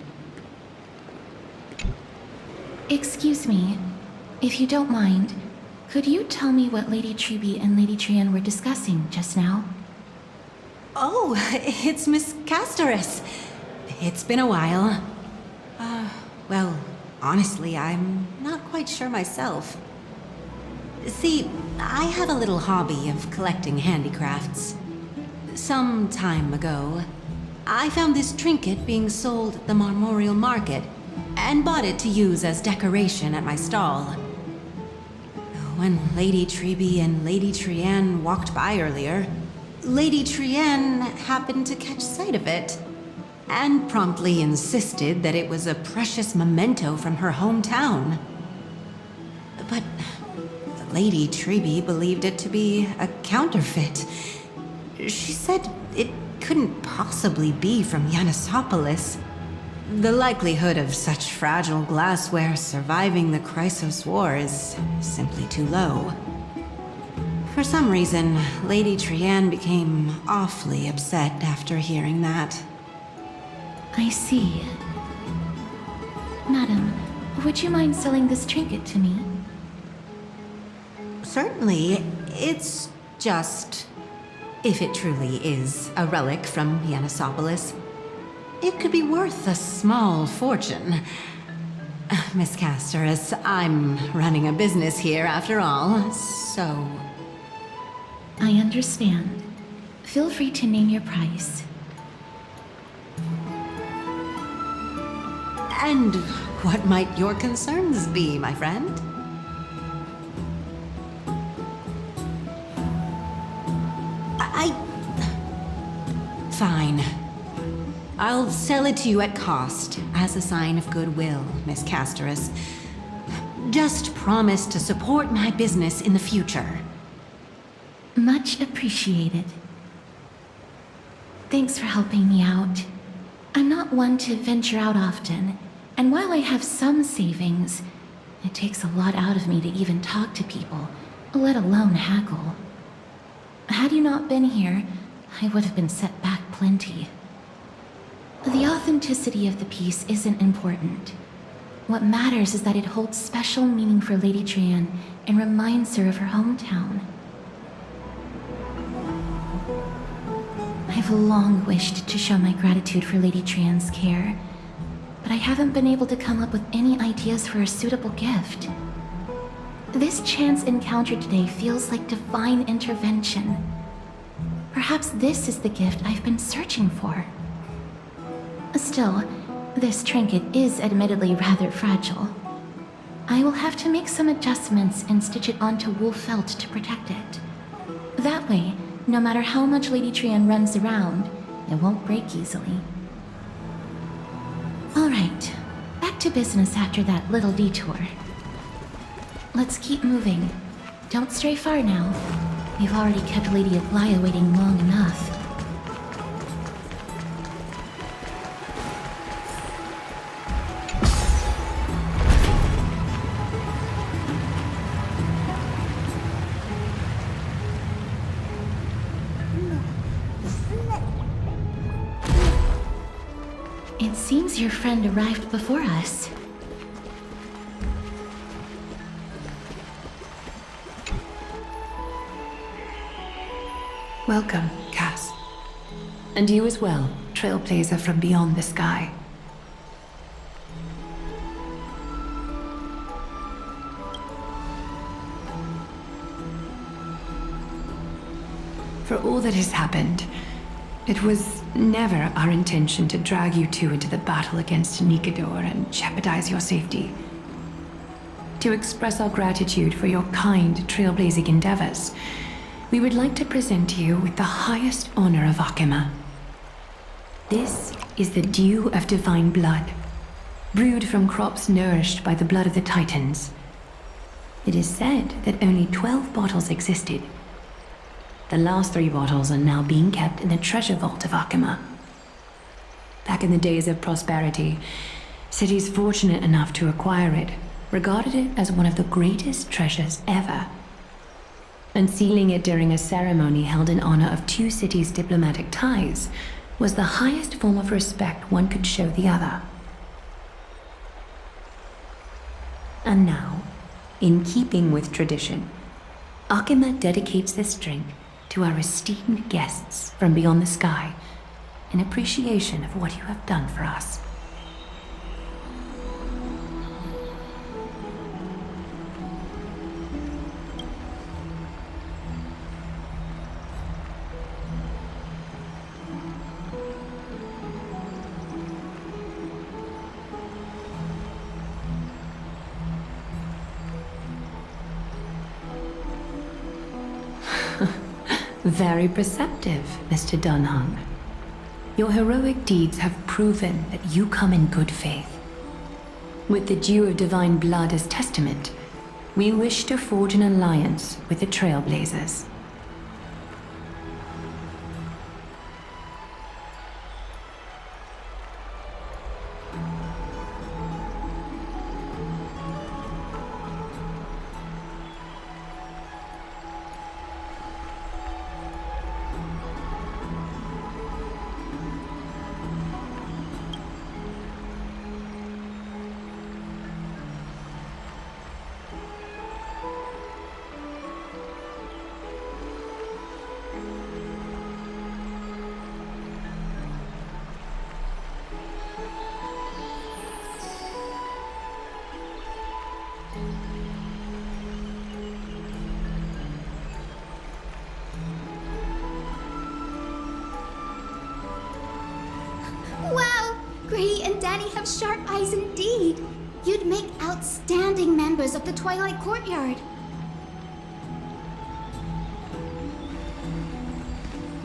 Excuse me, if you don't mind, could you tell me what Lady Treby and Lady Trianne were discussing just now? Oh, it's Miss Castorus. It's been a while. Well, honestly, I'm not quite sure myself. See, I have a little hobby of collecting handicrafts. Some time ago, I found this trinket being sold at the Marmorial Market and bought it to use as decoration at my stall. When Lady Treby and Lady Trianne walked by earlier, Lady Trianne happened to catch sight of it and promptly insisted that it was a precious memento from her hometown. But Lady Treby believed it to be a counterfeit. She said it couldn't possibly be from Yanisopolis. The likelihood of such fragile glassware surviving the Chrysos War is simply too low. For some reason, Lady Trianne became awfully upset after hearing that. I see. Madam, would you mind selling this trinket to me? Certainly. It's just... if it truly is a relic from Yanisopolis, it could be worth a small fortune. Miss Castorus, I'm running a business here after all, so... I understand. Feel free to name your price. And what might your concerns be, my friend? Fine. I'll sell it to you at cost, as a sign of goodwill, Miss Castorus. Just promise to support my business in the future. Much appreciated. Thanks for helping me out. I'm not one to venture out often, and while I have some savings, it takes a lot out of me to even talk to people, let alone haggle. Had you not been here, I would have been set back plenty. The authenticity of the piece isn't important. What matters is that it holds special meaning for Lady Trian and reminds her of her hometown. I've long wished to show my gratitude for Lady Trian's care, but I haven't been able to come up with any ideas for a suitable gift. This chance encounter today feels like divine intervention. Perhaps this is the gift I've been searching for. Still, this trinket is admittedly rather fragile. I will have to make some adjustments and stitch it onto wool felt to protect it. That way, no matter how much Lady Trian runs around, it won't break easily. Alright, back to business after that little detour. Let's keep moving. Don't stray far now. We've already kept Lady Aglaia waiting long enough. It seems your friend arrived before us. Welcome, Cass. And you as well, trailblazer from beyond the sky. For all that has happened, it was never our intention to drag you two into the battle against Nikador and jeopardize your safety. To express our gratitude for your kind trailblazing endeavors, we would like to present you with the highest honor of Akima. This is the dew of divine blood, brewed from crops nourished by the blood of the Titans. It is said that only 12 bottles existed. The last 3 bottles are now being kept in the treasure vault of Akima. Back in the days of prosperity, cities fortunate enough to acquire it regarded it as one of the greatest treasures ever. Unsealing it during a ceremony held in honor of 2 cities' diplomatic ties was the highest form of respect one could show the other. And now, in keeping with tradition, Akima dedicates this drink to our esteemed guests from beyond the sky in appreciation of what you have done for us. Very perceptive, Mr. Dunhung. Your heroic deeds have proven that you come in good faith. With the dew of divine blood as testament, we wish to forge an alliance with the Trailblazers. Wow! Grady and Danny have sharp eyes indeed. You'd make outstanding members of the Twilight Courtyard.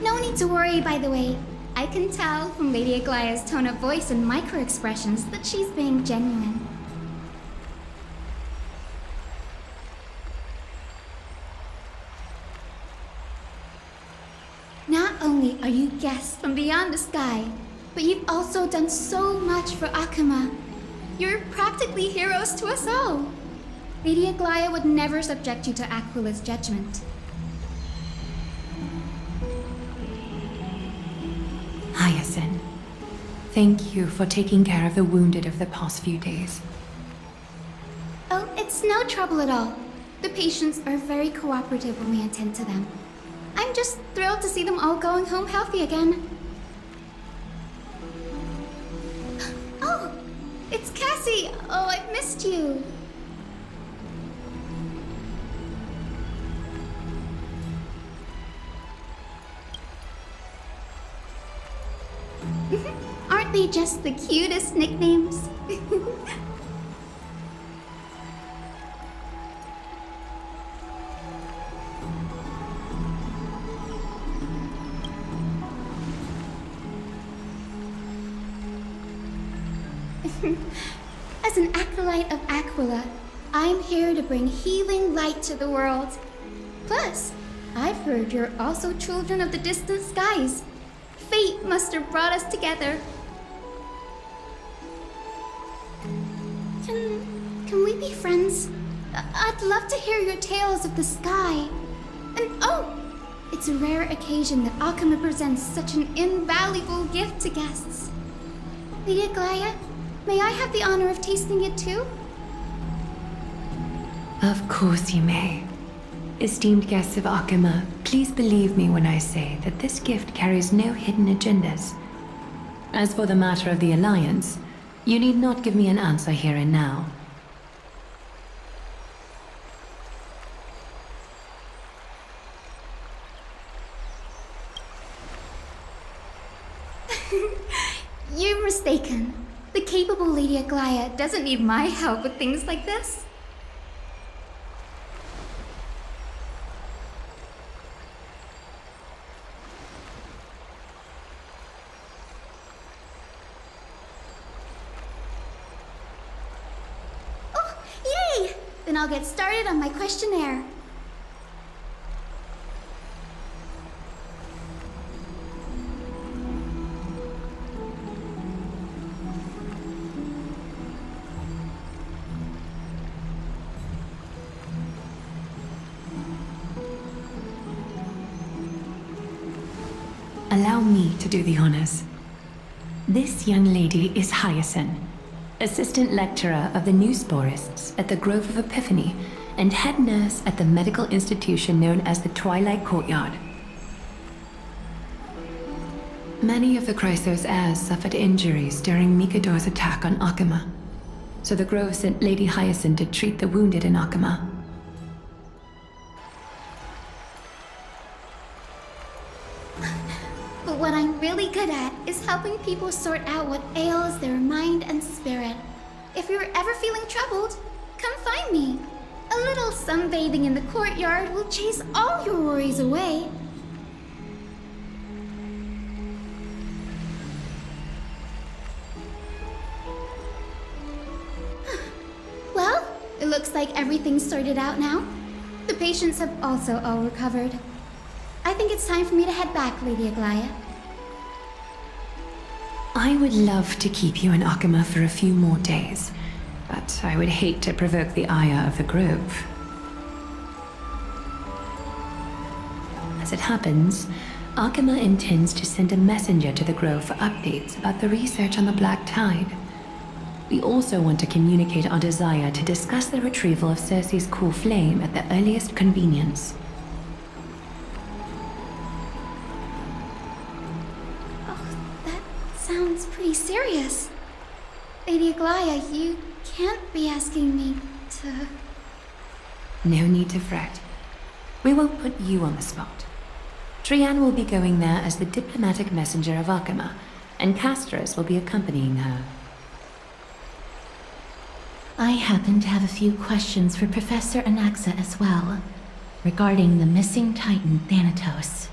No need to worry, by the way. I can tell from Lady Aglaia's tone of voice and micro-expressions that she's being genuine. Not only are you guests from beyond the sky, but you've also done so much for Akima. You're practically heroes to us all. Lady Aglaia would never subject you to Aquila's judgment. Hyacinth, thank you for taking care of the wounded of the past few days. It's no trouble at all. The patients are very cooperative when we attend to them. I'm just thrilled to see them all going home healthy again. Oh, it's Cassie. Oh, I've missed you. Aren't they just the cutest nicknames? As an acolyte of Aquila, I'm here to bring healing light to the world. Plus, I've heard you're also children of the distant skies. Fate must have brought us together. Can we be friends? I'd love to hear your tales of the sky. And oh, it's a rare occasion that Akama presents such an invaluable gift to guests. Lady Aglaya, may I have the honor of tasting it too? Of course you may. Esteemed guests of Akama, please believe me when I say that this gift carries no hidden agendas. As for the matter of the Alliance, you need not give me an answer here and now. You're mistaken. The capable Lady Aglaya doesn't need my help with things like this. Oh, yay! Then I'll get started on my questionnaire. Allow me to do the honors. This young lady is Hyacinth, assistant lecturer of the Newsporists at the Grove of Epiphany and head nurse at the medical institution known as the Twilight Courtyard. Many of the Chrysos heirs suffered injuries during Mikador's attack on Akama, so the Grove sent Lady Hyacinth to treat the wounded in Akama. But what I'm really good at is helping people sort out what ails their mind and spirit. If you're ever feeling troubled, come find me. A little sunbathing in the courtyard will chase all your worries away. Well, it looks like everything's sorted out now. The patients have also all recovered. I think it's time for me to head back, Lady Aglaya. I would love to keep you in Akama for a few more days, but I would hate to provoke the ire of the Grove. As it happens, Akama intends to send a messenger to the Grove for updates about the research on the Black Tide. We also want to communicate our desire to discuss the retrieval of Circe's core flame at the earliest convenience. Sounds pretty serious. Lady Aglaya, you can't be asking me to... No need to fret. We won't put you on the spot. Trianne will be going there as the diplomatic messenger of Akama, and Castorus will be accompanying her. I happen to have a few questions for Professor Anaxa as well, regarding the missing Titan Thanatos.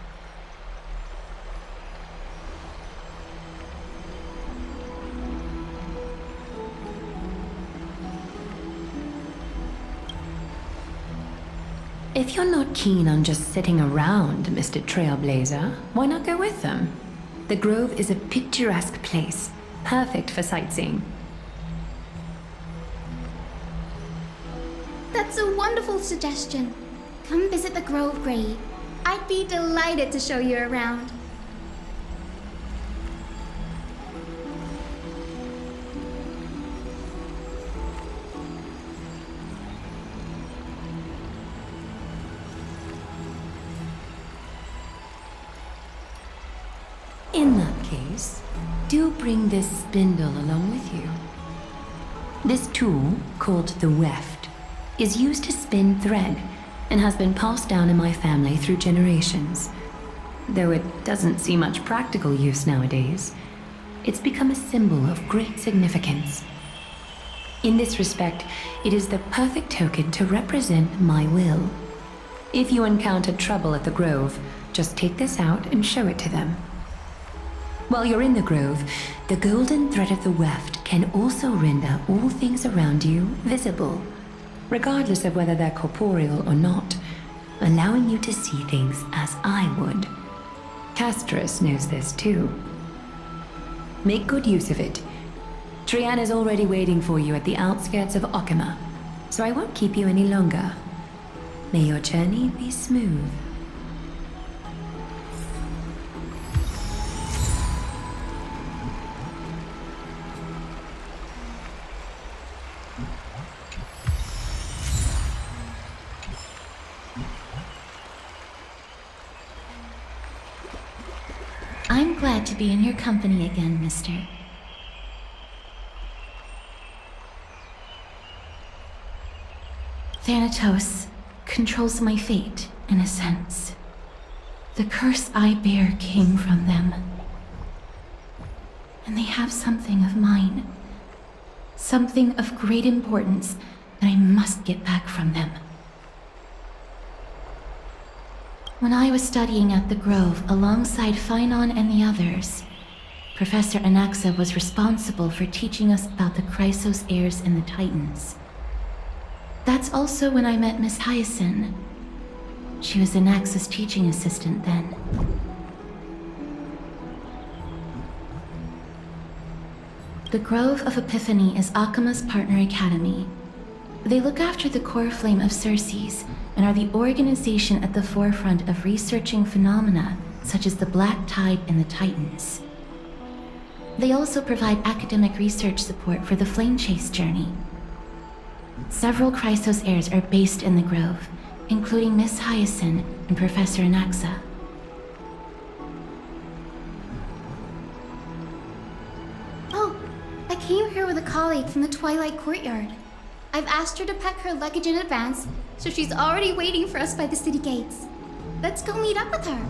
If you're not keen on just sitting around, Mr. Trailblazer, why not go with them? The Grove is a picturesque place, perfect for sightseeing. That's a wonderful suggestion. Come visit the Grove, Grey. I'd be delighted to show you around. In that case, do bring this spindle along with you. This tool, called the weft, is used to spin thread and has been passed down in my family through generations. Though it doesn't see much practical use nowadays, it's become a symbol of great significance. In this respect, it is the perfect token to represent my will. If you encounter trouble at the Grove, just take this out and show it to them. While you're in the Grove, the golden thread of the weft can also render all things around you visible, regardless of whether they're corporeal or not, allowing you to see things as I would. Castorus knows this too. Make good use of it. Trian is already waiting for you at the outskirts of Okima, so I won't keep you any longer. May your journey be smooth. I'm glad to be in your company again, mister. Thanatos controls my fate, in a sense. The curse I bear came from them. And they have something of mine. Something of great importance that I must get back from them. When I was studying at the Grove alongside Phynon and the others, Professor Anaxa was responsible for teaching us about the Chrysos heirs and the Titans. That's also when I met Miss Hyacinth. She was Anaxa's teaching assistant then. The Grove of Epiphany is Akima's partner academy. They look after the core flame of Circes and are the organization at the forefront of researching phenomena such as the Black Tide and the Titans. They also provide academic research support for the Flame Chase journey. Several Chrysos heirs are based in the Grove, including Miss Hyacinth and Professor Anaxa. Oh, I came here with a colleague from the Twilight Courtyard. I've asked her to pack her luggage in advance, so she's already waiting for us by the city gates. Let's go meet up with her.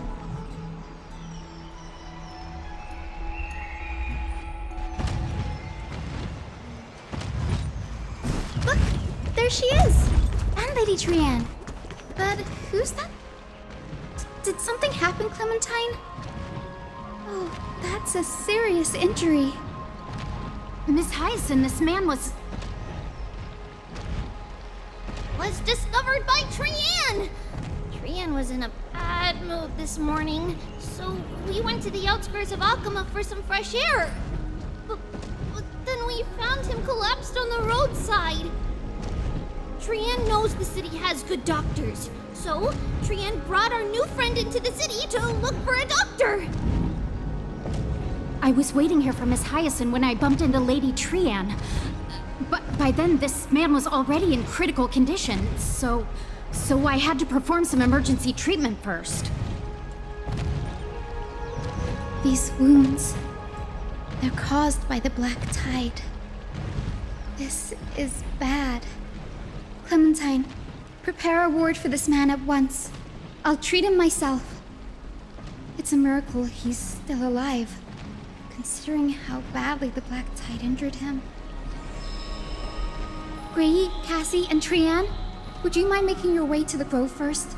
Look, there she is! And Lady Trian. But who's that? Did something happen, Clementine? Oh, that's a serious injury. Miss Hyacinth, this man was discovered by Trian! Trian was in a bad mood this morning, so we went to the outskirts of Okima for some fresh air. But then we found him collapsed on the roadside. Trian knows the city has good doctors, so Trian brought our new friend into the city to look for a doctor. I was waiting here for Miss Hyacinth when I bumped into Lady Trian. But by then, this man was already in critical condition, so I had to perform some emergency treatment first. These wounds, they're caused by the Black Tide. This is bad. Clementine, prepare a ward for this man at once. I'll treat him myself. It's a miracle he's still alive, considering how badly the Black Tide injured him. Gray, Cassie, and Trian, would you mind making your way to the Grove first?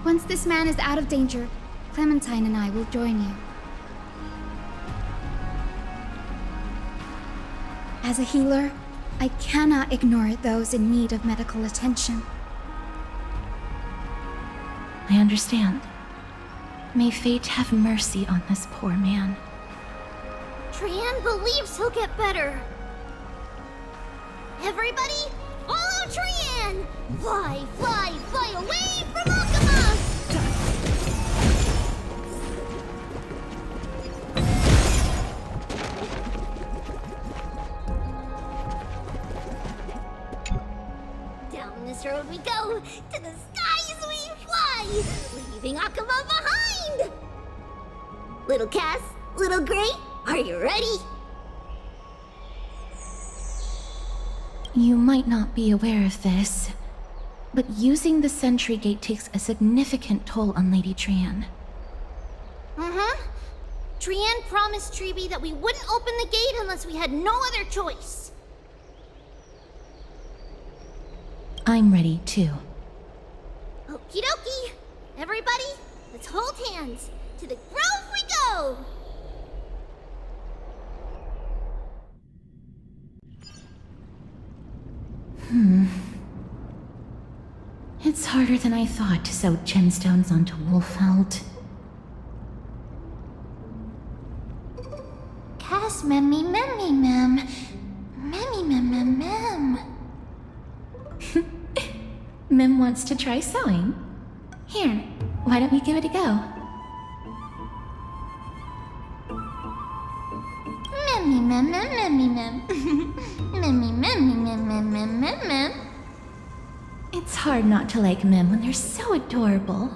Once this man is out of danger, Clementine and I will join you. As a healer, I cannot ignore those in need of medical attention. I understand. May fate have mercy on this poor man. Trian believes he'll get better. Everybody, follow Trian! Fly, fly, fly away from Okima! Down this road we go, to the skies we fly, leaving Okima behind! Little Cass, Little Gray, are you ready? You might not be aware of this, but using the sentry gate takes a significant toll on Lady Trian. Trian promised Treeby that we wouldn't open the gate unless we had no other choice. I'm ready, too. Okie dokie. Everybody, let's hold hands. To the grove we go! It's harder than I thought to sew gemstones onto Wolfeld. Cass memmy memmy mem. Memmy mem mem mem. Mem wants to try sewing. Here, why don't we give it a go? Memmy mem mem memmy mem. Memmy memmy mem mem mem mem mem. It's hard not to like Mem when they're so adorable.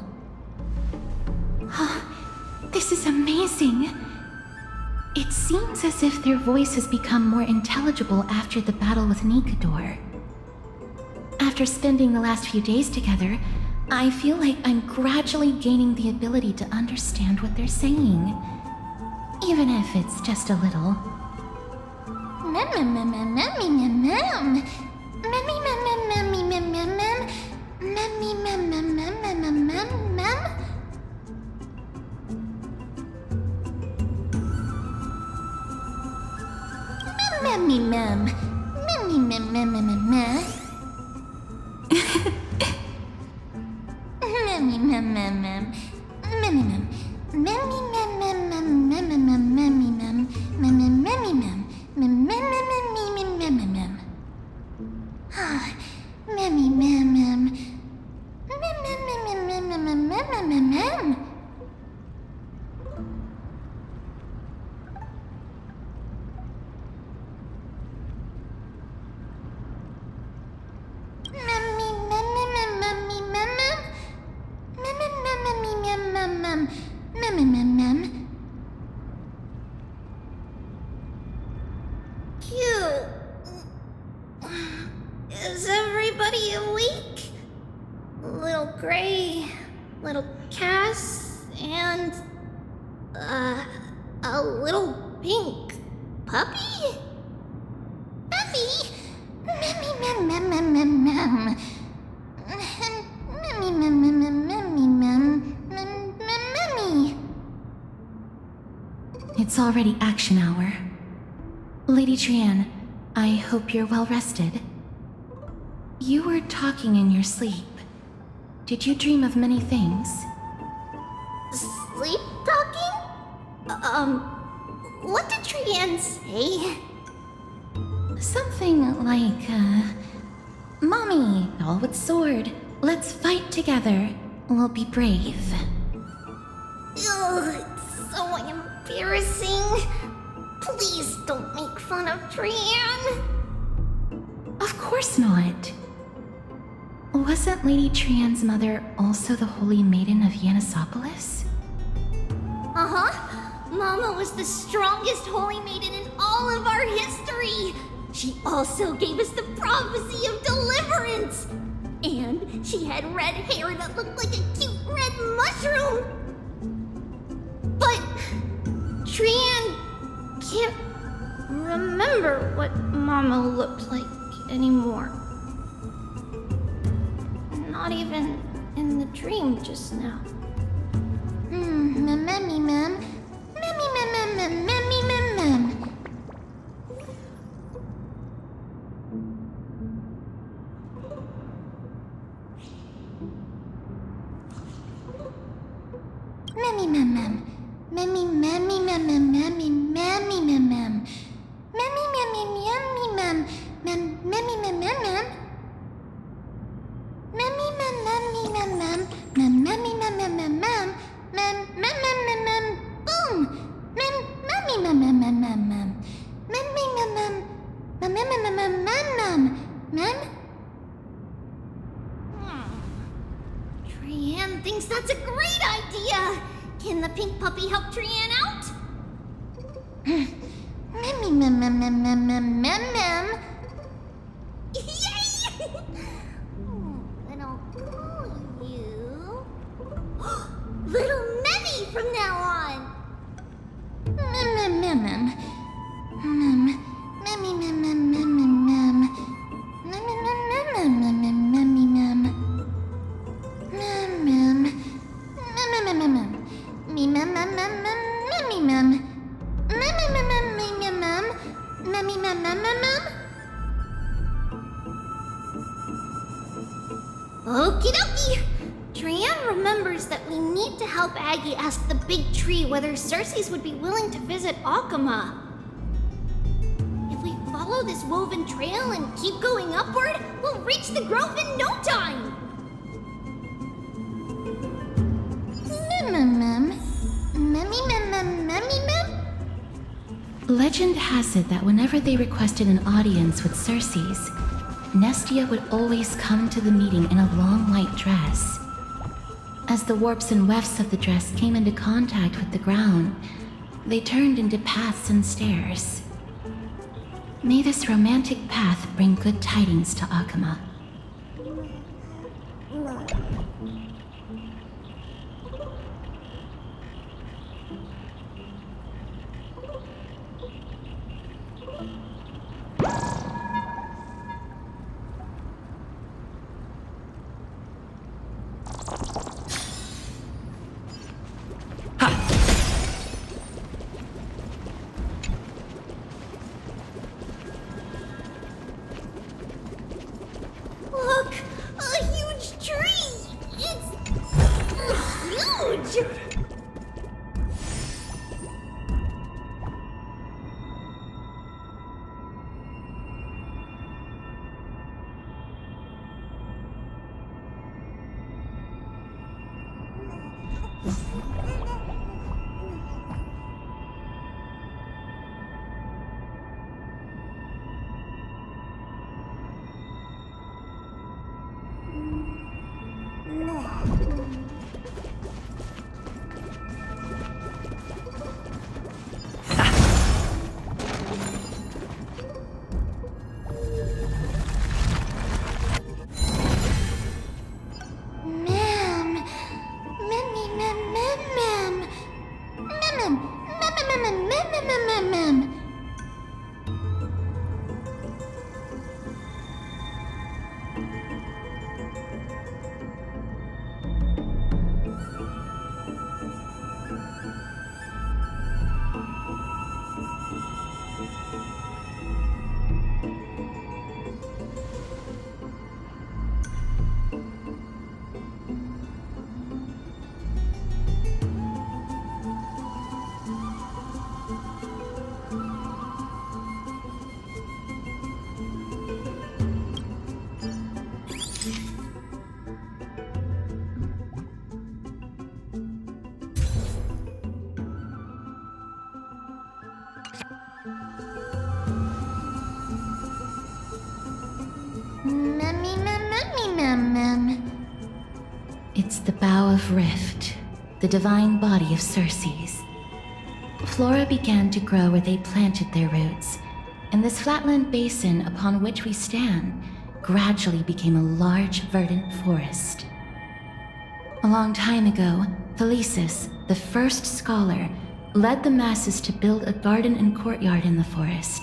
This is amazing. It seems as if their voice has become more intelligible after the battle with Nikador. After spending the last few days together, I feel like I'm gradually gaining the ability to understand what they're saying. Even if it's just a little. Mem mem mem mem memmy mem mem. Memmy mem mem memmy mem mem mem. Memmy mem mem mem mem mem mem mem. Memmy mem. Memmy mem mem mem mem mem. Memmy mem mem mem. Memmy mem. Memmy mem mem mem mem mem memmy mem. Mem memmy mem. Mem mem mem mem mem mem. Memmy mem mem. Mem mem mem mem mem mem mem mem mem. Is everybody awake? Little Gray, little Cass, and a little pink puppy? Puppy? Memmy mem mem mem mem mem. Memmy mem mem mem memmy mem mem mem memmy. It's already action hour. Lady Trian, I hope you're well rested. You were talking in your sleep. Did you dream of many things? Sleep talking? What did Trian say? Something like, Mommy, all with sword. Let's fight together. We'll be brave. Ugh, it's so embarrassing. Please don't make fun of Trian. Of course not. Wasn't Lady Trian's mother also the Holy Maiden of Yanisopolis? Mama was the strongest Holy Maiden in all of our history. She also gave us the prophecy of deliverance. And she had red hair that looked like a cute red mushroom. But Trian can't remember what Mama looked like anymore. Not even in the dream just now. Memmy mem. Memmy mem mem mem memmy mem mem. Memmy mem mem. Memmy memmy mem mem memmy memmy mem mem. Memmy memmy memmy mem. Mem memmy mem mem mem. Memmy mem memmy mem mem. Mem memmy mem mem mem mem. Mem mem mem mem mem. Boom. Mem memmy mem mem mem mem mem. Memmy mem mem. Mem mem mem mem mem mem. Mem. Trian thinks that's a great idea. Can the pink puppy help Trian out? Yay! Then I'll call you Little Memmy from now on. Okie dokie! Trian remembers that we need to help Aggie ask the big tree whether Cersei's would be willing to visit Akama. If we follow this woven trail and keep going upward, we'll reach the grove in no time! Legend has it that whenever they requested an audience with Cersei's, Nestia would always come to the meeting in a long white dress. As the warps and wefts of the dress came into contact with the ground, they turned into paths and stairs. May this romantic path bring good tidings to Akama. Look! A huge tree! It's huge! It's the Bough of Rift, the divine body of Cersei's. Flora began to grow where they planted their roots, and this flatland basin upon which we stand gradually became a large verdant forest. A long time ago, Thelesis, the first scholar, led the masses to build a garden and courtyard in the forest,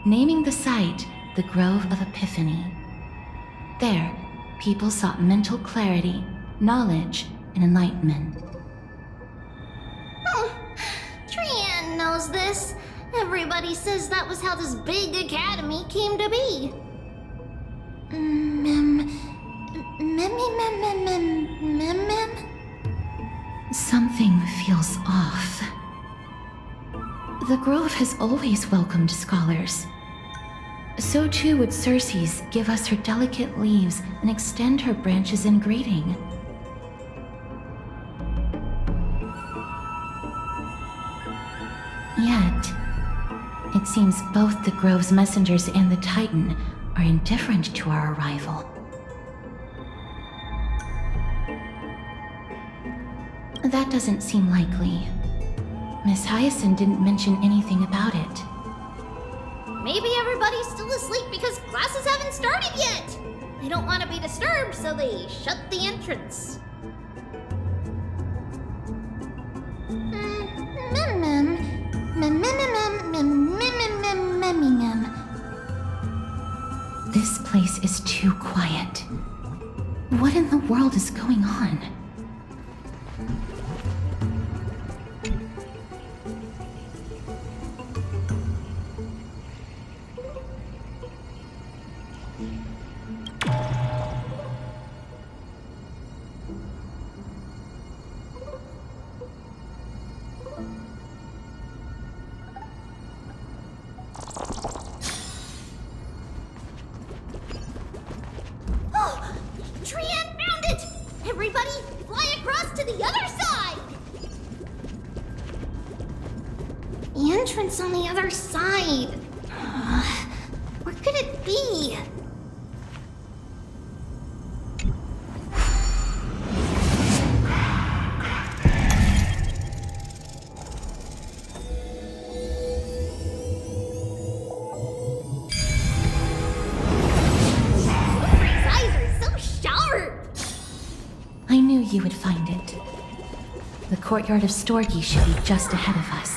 naming the site the Grove of Epiphany. There, people sought mental clarity, knowledge, and enlightenment. Trian knows this. Everybody says that was how this big academy came to be. Something feels off. The Grove has always welcomed scholars. So too would Cersei's give us her delicate leaves and extend her branches in greeting. Yet, it seems both the Grove's messengers and the Titan are indifferent to our arrival. That doesn't seem likely. Miss Hyacinth didn't mention anything about it. Maybe everybody's still asleep because classes haven't started yet. They don't want to be disturbed, so they shut the entrance. This place is too quiet. What in the world is going on? Trian found it! Everybody, fly across to the other side! The entrance on the other side. Where could it be? I knew you would find it. The courtyard of Storgi should be just ahead of us.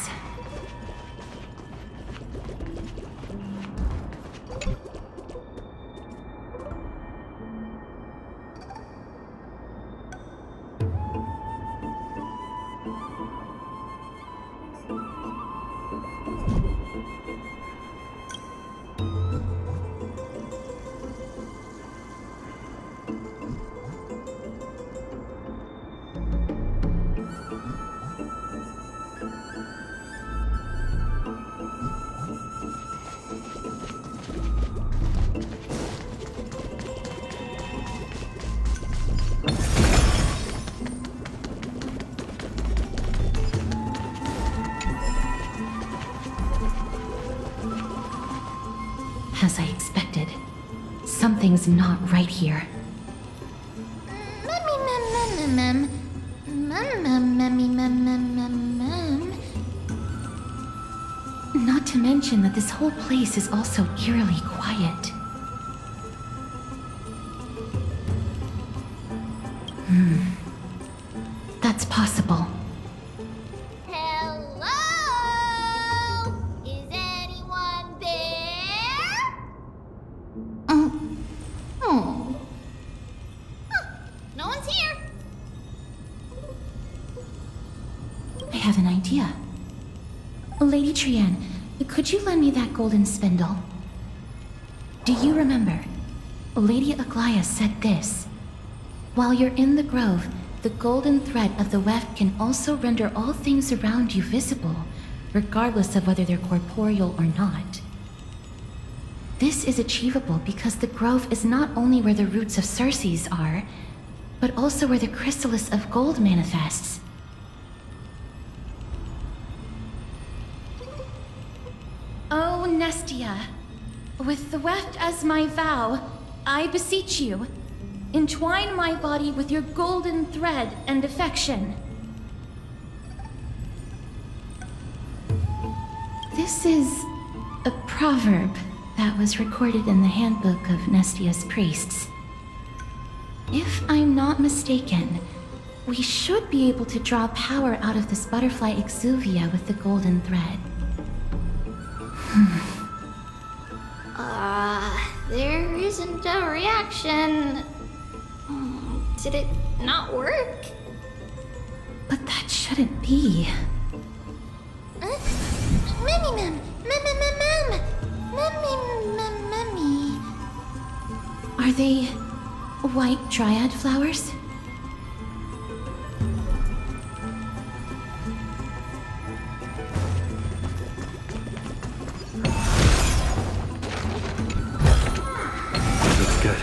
As I expected, something's not right here. Not to mention that this whole place is also eerily quiet. That's possible. No one's here. I have an idea. Lady Trian, could you lend me that golden spindle? Do you remember? Lady Aglaia said this. While you're in the grove, the golden thread of the weft can also render all things around you visible, regardless of whether they're corporeal or not. This is achievable because the grove is not only where the roots of Circes are, but also where the chrysalis of gold manifests. Oh, Nestia, with the weft as my vow, I beseech you, entwine my body with your golden thread and affection. This is a proverb that was recorded in the handbook of Nestia's priests. If I'm not mistaken, we should be able to draw power out of this butterfly exuvia with the golden thread. There isn't a reaction. Did it not work? But that shouldn't be. Are they white dryad flowers? That's good.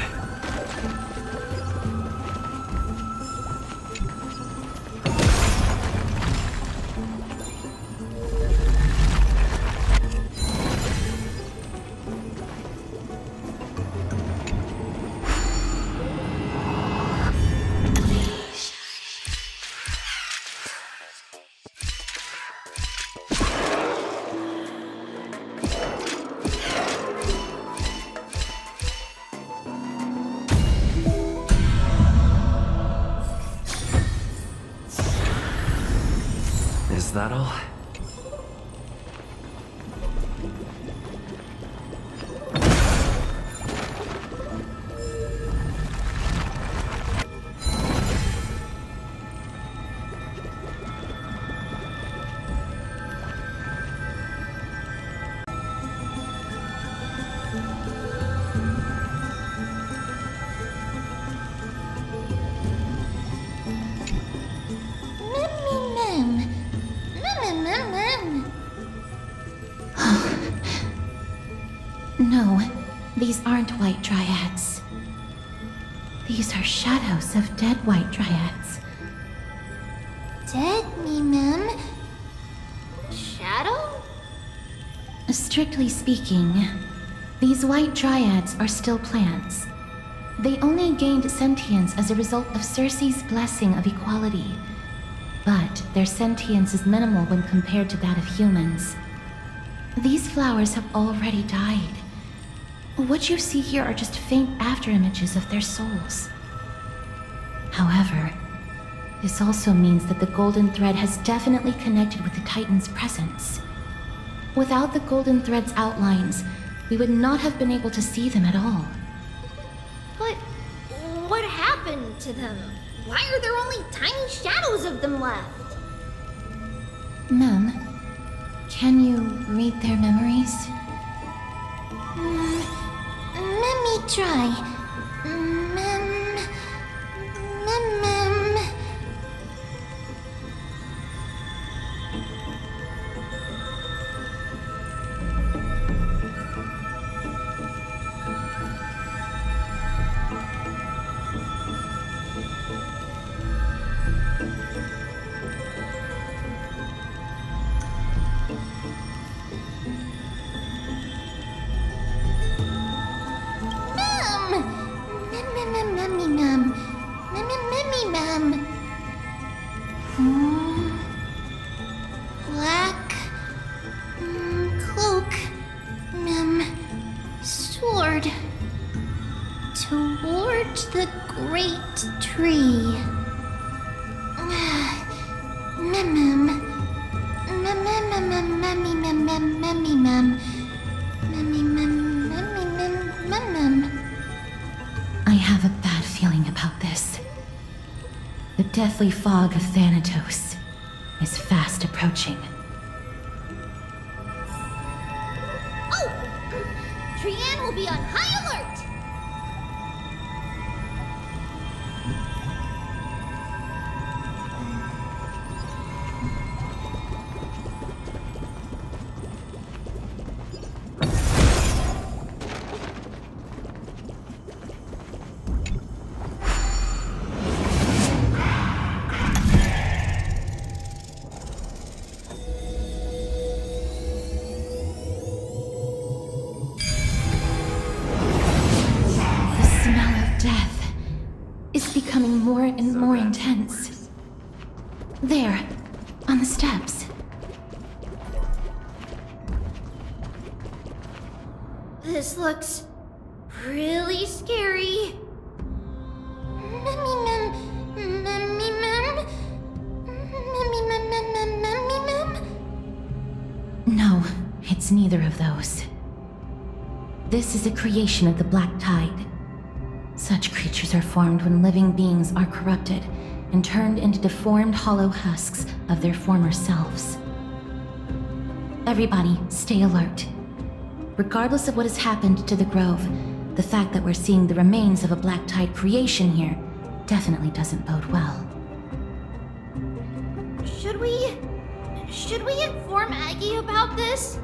battle. No, these aren't white dryads. These are shadows of dead white dryads. Dead me, ma'am. Shadow? Strictly speaking, these white dryads are still plants. They only gained sentience as a result of Circe's blessing of equality. But their sentience is minimal when compared to that of humans. These flowers have already died. What you see here are just faint afterimages of their souls. However, this also means that the golden thread has definitely connected with the Titan's presence. Without the golden thread's outlines, we would not have been able to see them at all. But what happened to them? Why are there only tiny shadows of them left? Ma'am, can you read their memories? Let me try. Black cloak, sword toward the great tree. I have a bad feeling about this. The deathly fog of Thanatos is fast approaching. Oh! Trianne will be on high alert! More and more intense. There, on the steps. This looks really scary. No, it's neither of those. This is a creation of the Black Tide. Such creatures are formed when living beings are corrupted and turned into deformed hollow husks of their former selves. Everybody, stay alert. Regardless of what has happened to the Grove, the fact that we're seeing the remains of a Black Tide creation here definitely doesn't bode well. Should we inform Aggie about this?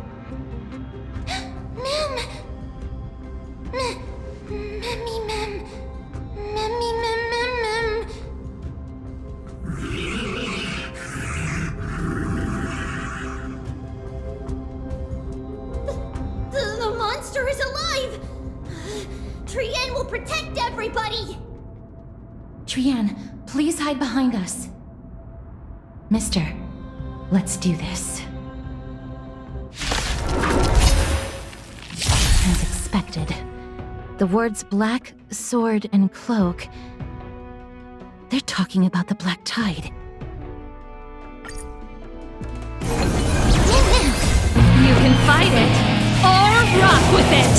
Ma'am! The monster is alive! Trianne will protect everybody! Trianne, please hide behind us. Mister, let's do this. As expected, the words black, sword, and cloak, they're talking about the Black Tide. Fight it, or rock with it!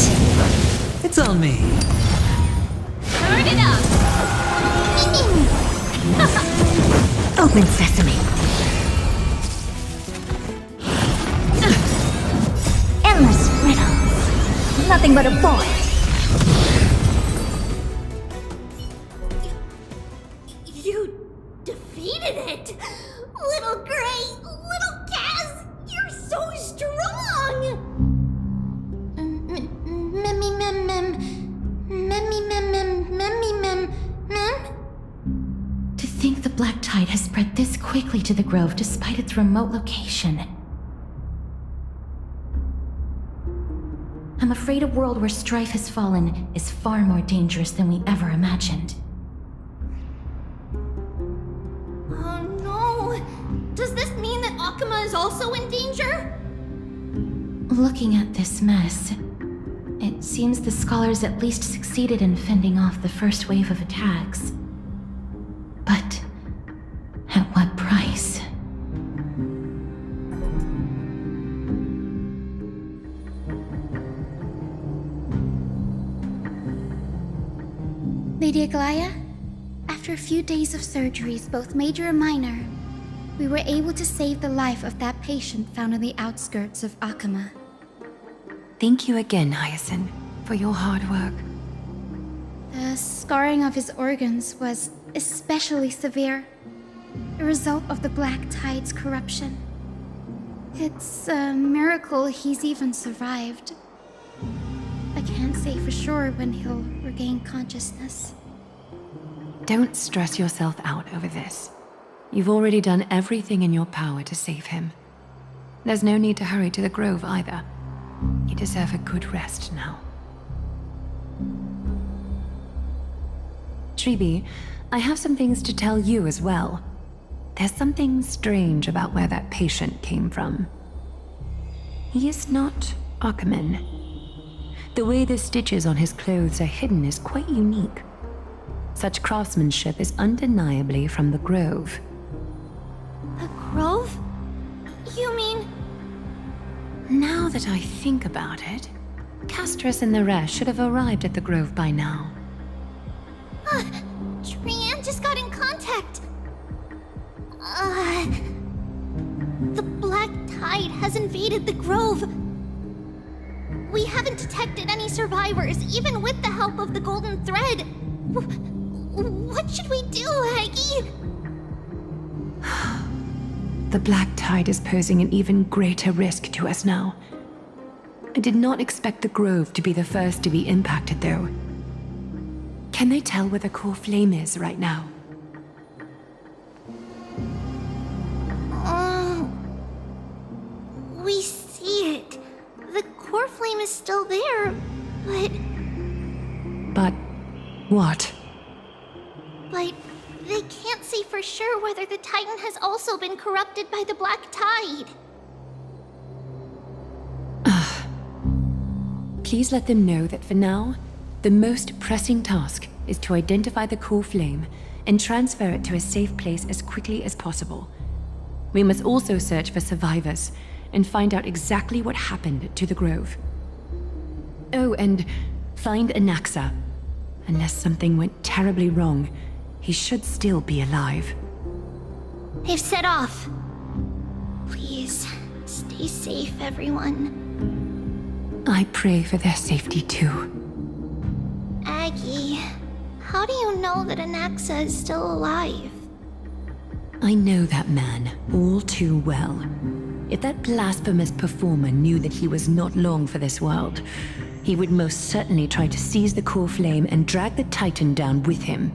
It's on me. Turn it up! Open sesame. Endless riddles. Nothing but a boy. You defeated it! Little Gray, little Kaz, you're so strong! To think the black tide has spread this quickly to the grove despite its remote location. I'm afraid a world where strife has fallen is far more dangerous than we ever imagined. Oh no! Does this mean that Akuma is also in danger? Looking at this mess, it seems the scholars at least succeeded in fending off the first wave of attacks. But at what price? Lady Aglaya, after a few days of surgeries, both major and minor, we were able to save the life of that patient found on the outskirts of Akuma. Thank you again, Hyacinth, for your hard work. The scarring of his organs was especially severe, a result of the Black Tide's corruption. It's a miracle he's even survived. I can't say for sure when he'll regain consciousness. Don't stress yourself out over this. You've already done everything in your power to save him. There's no need to hurry to the grove either. You deserve a good rest now. Treeby, I have some things to tell you as well. There's something strange about where that patient came from. He is not Akuman. The way the stitches on his clothes are hidden is quite unique. Such craftsmanship is undeniably from the grove. The grove? You mean... Now that I think about it, Castrus and the rest should have arrived at the grove by now. Trian just got in contact. The Black Tide has invaded the grove. We haven't detected any survivors, even with the help of the Golden Thread. What should we do, Aggie? The Black Tide is posing an even greater risk to us now. I did not expect the grove to be the first to be impacted, though. Can they tell where the core flame is right now? We see it. The core flame is still there, but... But what? But they can't say for sure whether the Titan has also been corrupted by the Black Tide. Please let them know that for now, the most pressing task is to identify the core flame and transfer it to a safe place as quickly as possible. We must also search for survivors and find out exactly what happened to the grove. Oh, and find Anaxa. Unless something went terribly wrong, he should still be alive. They've set off. Please, stay safe, everyone. I pray for their safety too. Aggie, how do you know that Anaxa is still alive? I know that man all too well. If that blasphemous performer knew that he was not long for this world, he would most certainly try to seize the core flame and drag the Titan down with him.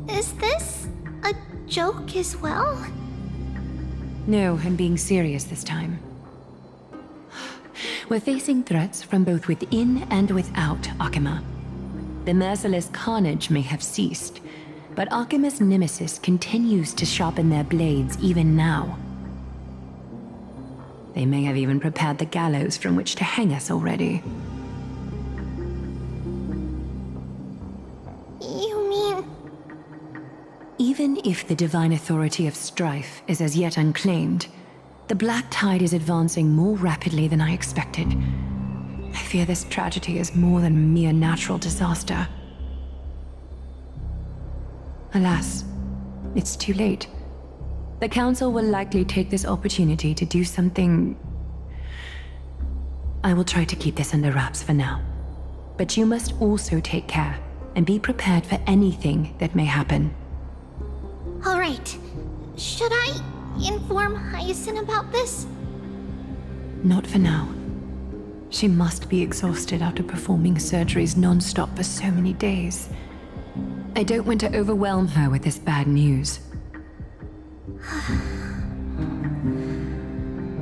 Is this a joke as well? No, I'm being serious this time. We're facing threats from both within and without Akuma. The merciless carnage may have ceased, but Akuma's nemesis continues to sharpen their blades even now. They may have even prepared the gallows from which to hang us already. You mean... Even if the divine authority of strife is as yet unclaimed, The Black Tide is advancing more rapidly than I expected. I fear this tragedy is more than a mere natural disaster. Alas, it's too late. The Council will likely take this opportunity to do something... I will try to keep this under wraps for now. But you must also take care and be prepared for anything that may happen. All right. Should I inform Hyacinth about this? Not for now. She must be exhausted after performing surgeries non-stop for so many days. I don't want to overwhelm her with this bad news.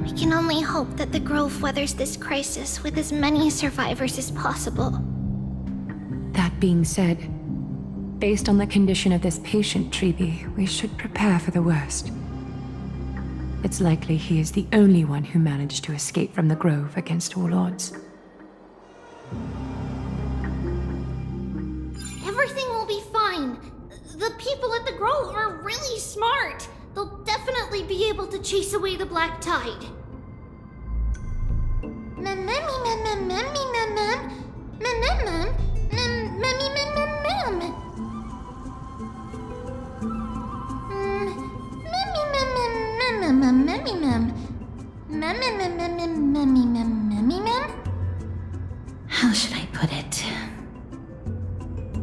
We can only hope that the Grove weathers this crisis with as many survivors as possible. That being said, based on the condition of this patient, Treeby, we should prepare for the worst. It's likely he is the only one who managed to escape from the Grove against all odds. Everything will be fine. The people at the Grove are really smart. They'll definitely be able to chase away the Black Tide. How should I put it?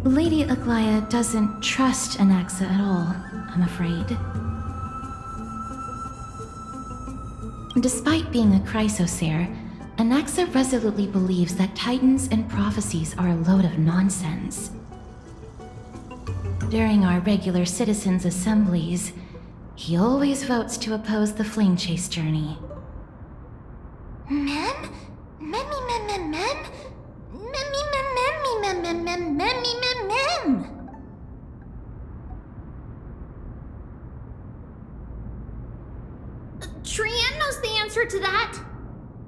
Lady Aglaia doesn't trust Anaxa at all, I'm afraid. Despite being a chrysosaur, Anaxa resolutely believes that titans and prophecies are a load of nonsense. During our regular citizens' assemblies, he always votes to oppose the flame chase journey. Trian knows the answer to that.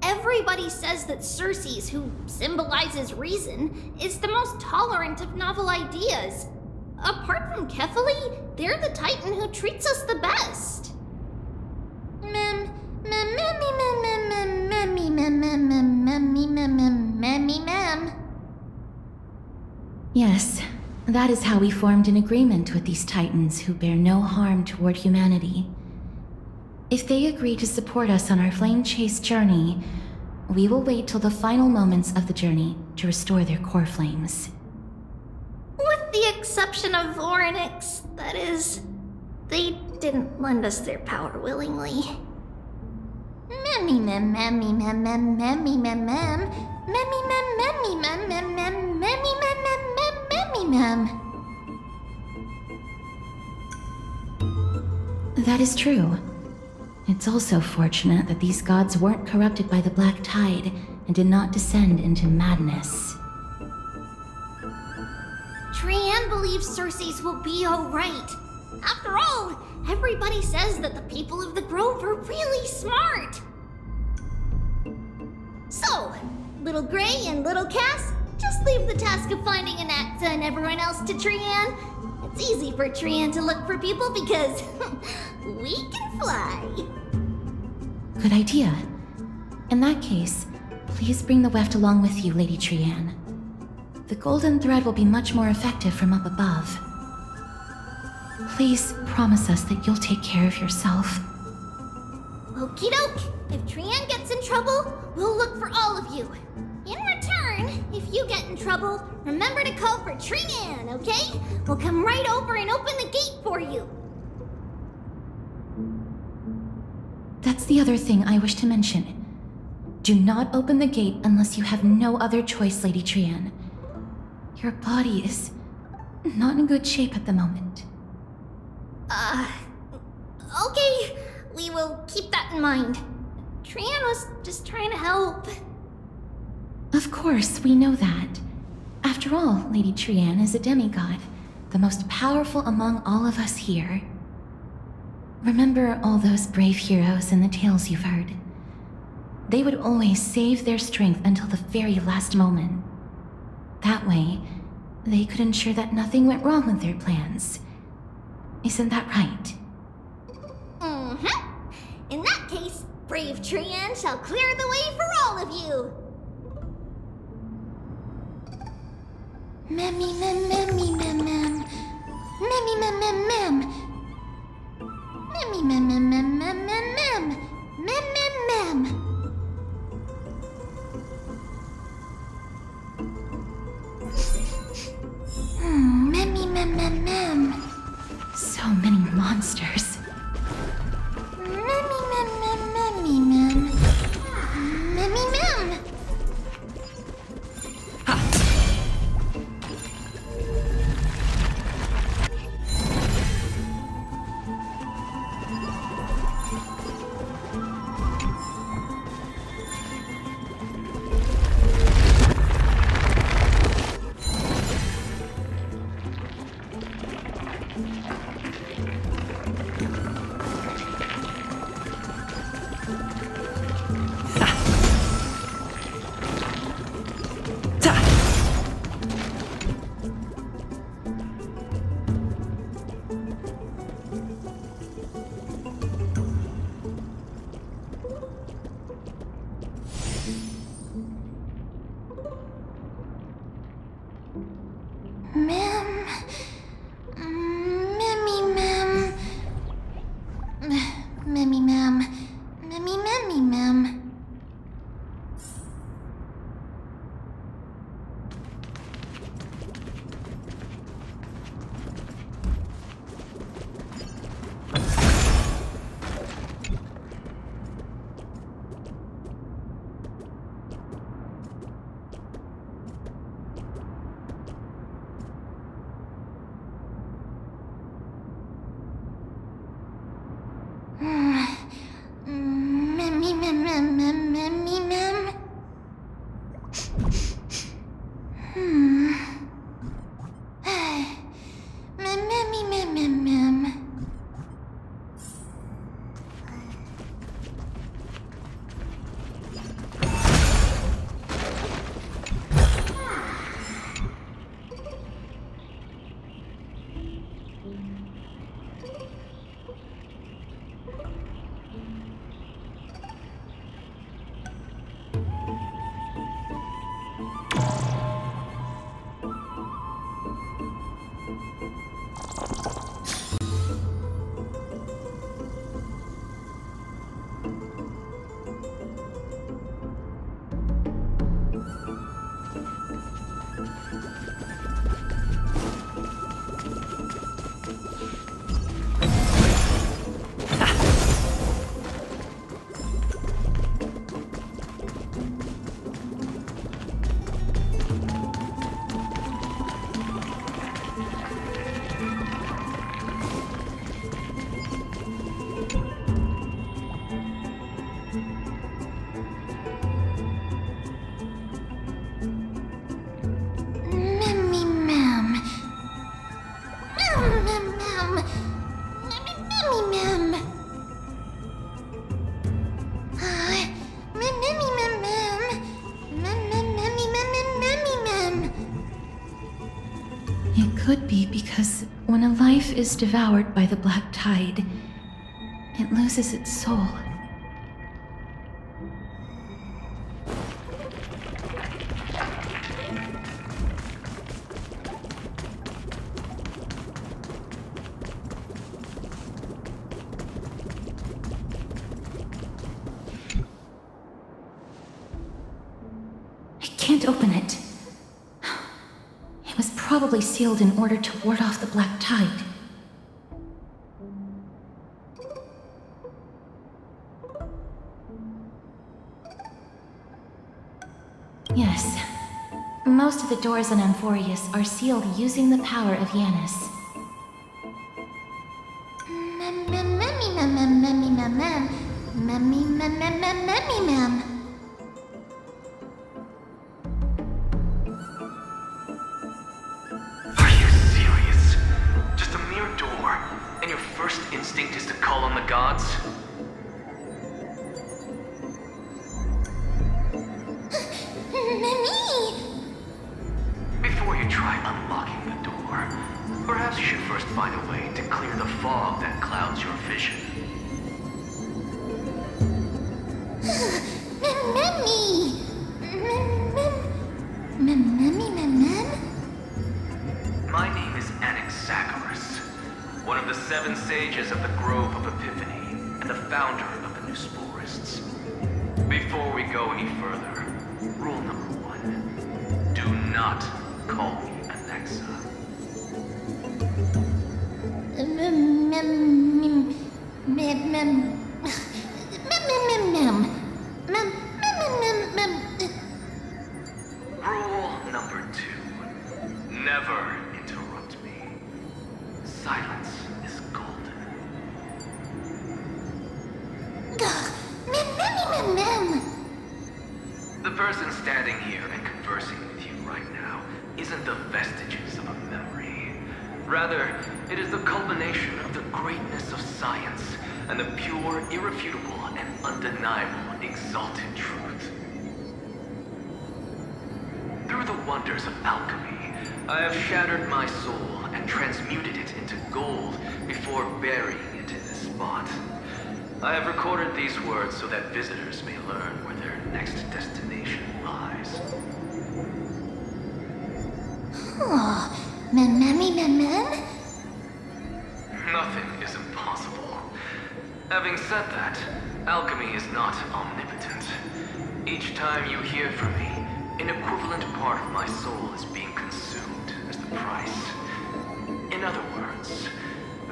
Everybody says that Circes, who symbolizes reason, is the most tolerant of novel ideas. Apart from Kefali, they're the Titan who treats us the best. Yes, that is how we formed an agreement with these Titans who bear no harm toward humanity. If they agree to support us on our flame chase journey, we will wait till the final moments of the journey to restore their core flames. With the exception of Voronix, that is, they didn't lend us their power willingly. That is true. It's also fortunate that these gods weren't corrupted by the Black Tide and did not descend into madness. Trian believes Circes will be alright. After all, everybody says that the people of the Grove are really smart. So, Little Gray and Little Cass, just leave the task of finding Anaxa and everyone else to Trian. It's easy for Trian to look for people because we can fly. Good idea. In that case, please bring the weft along with you, Lady Trian. The golden thread will be much more effective from up above. Please promise us that you'll take care of yourself. Okie doke. If Trian gets in trouble, we'll look for all of you. In return, if you get in trouble, remember to call for Trian, okay? We'll come right over and open the gate for you. That's the other thing I wish to mention. Do not open the gate unless you have no other choice, Lady Trian. Your body is not in good shape at the moment. Okay. We will keep that in mind. Trian was just trying to help. Of course, we know that. After all, Lady Trian is a demigod, the most powerful among all of us here. Remember all those brave heroes in the tales you've heard. They would always save their strength until the very last moment. That way, they could ensure that nothing went wrong with their plans. Isn't that right? In that case, brave Trian shall clear the way for all of you! Memmy mem memmy mem mem. Memmy mem mem mem. Memmy mem mem mem mem mem mem. Mem mem mem. Memmy mem mem mem. So many monsters. Memmy mem mem memmy mem. Memmy mem. Mem. Memmy mem. Memmy mem. Memmy memmy mem. Memmy mem mem mem memmy mem. Memmy mem mem mem. It could be because when a life is devoured by the black tide, it loses its soul. I can't open it. It was probably sealed in order to ward off the black tide. Yes. Most of the doors on Amphoreus are sealed using the power of Yanis. Are you serious? Just a mere door, and your first instinct is to call on the gods? Before you try unlocking the door, perhaps you should first find a way to clear the fog that clouds your vision. 7 sages of the Grove of Epiphany and the founder of the New Sporists. Before we go any further, rule number 1. Do not call me Alexa. Rule number 2. Never interrupt me. Silence is golden. The person standing here and conversing with you right now isn't the vestiges of a memory. Rather, it is the culmination of the greatness of science and the pure, irrefutable, and undeniable exalted truth. Through the wonders of alchemy, I have shattered my soul and transmuted it into gold before burying it in this spot. I have recorded these words so that visitors may learn where their next destination lies. Nothing is impossible. Having said that, alchemy is not omnipotent. Each time you hear from me, an equivalent part of my soul is being consumed as the price. In other words,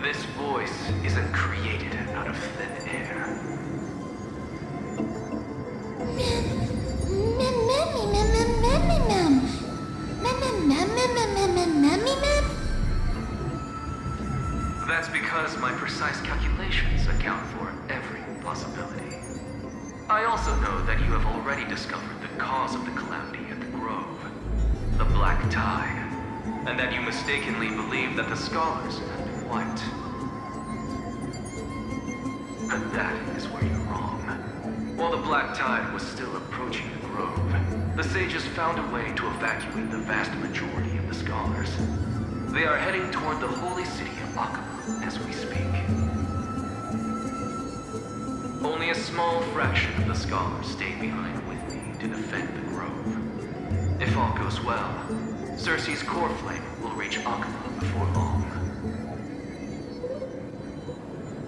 this voice isn't created out of thin air. That's because my precise calculations account for every possibility. I also know that you have already discovered the cause of the calamity at the Grove, the Black Tide, and that you mistakenly believe that the scholars have been wiped. But that is where you're wrong. While the Black Tide was still approaching the Grove, the sages found a way to evacuate the vast majority of the scholars. They are heading toward the holy city of Akaba as we speak. Only a small fraction of the scholars stayed behind with me to defend the Grove. If all goes well, Circe's core flame will reach Akaba before long.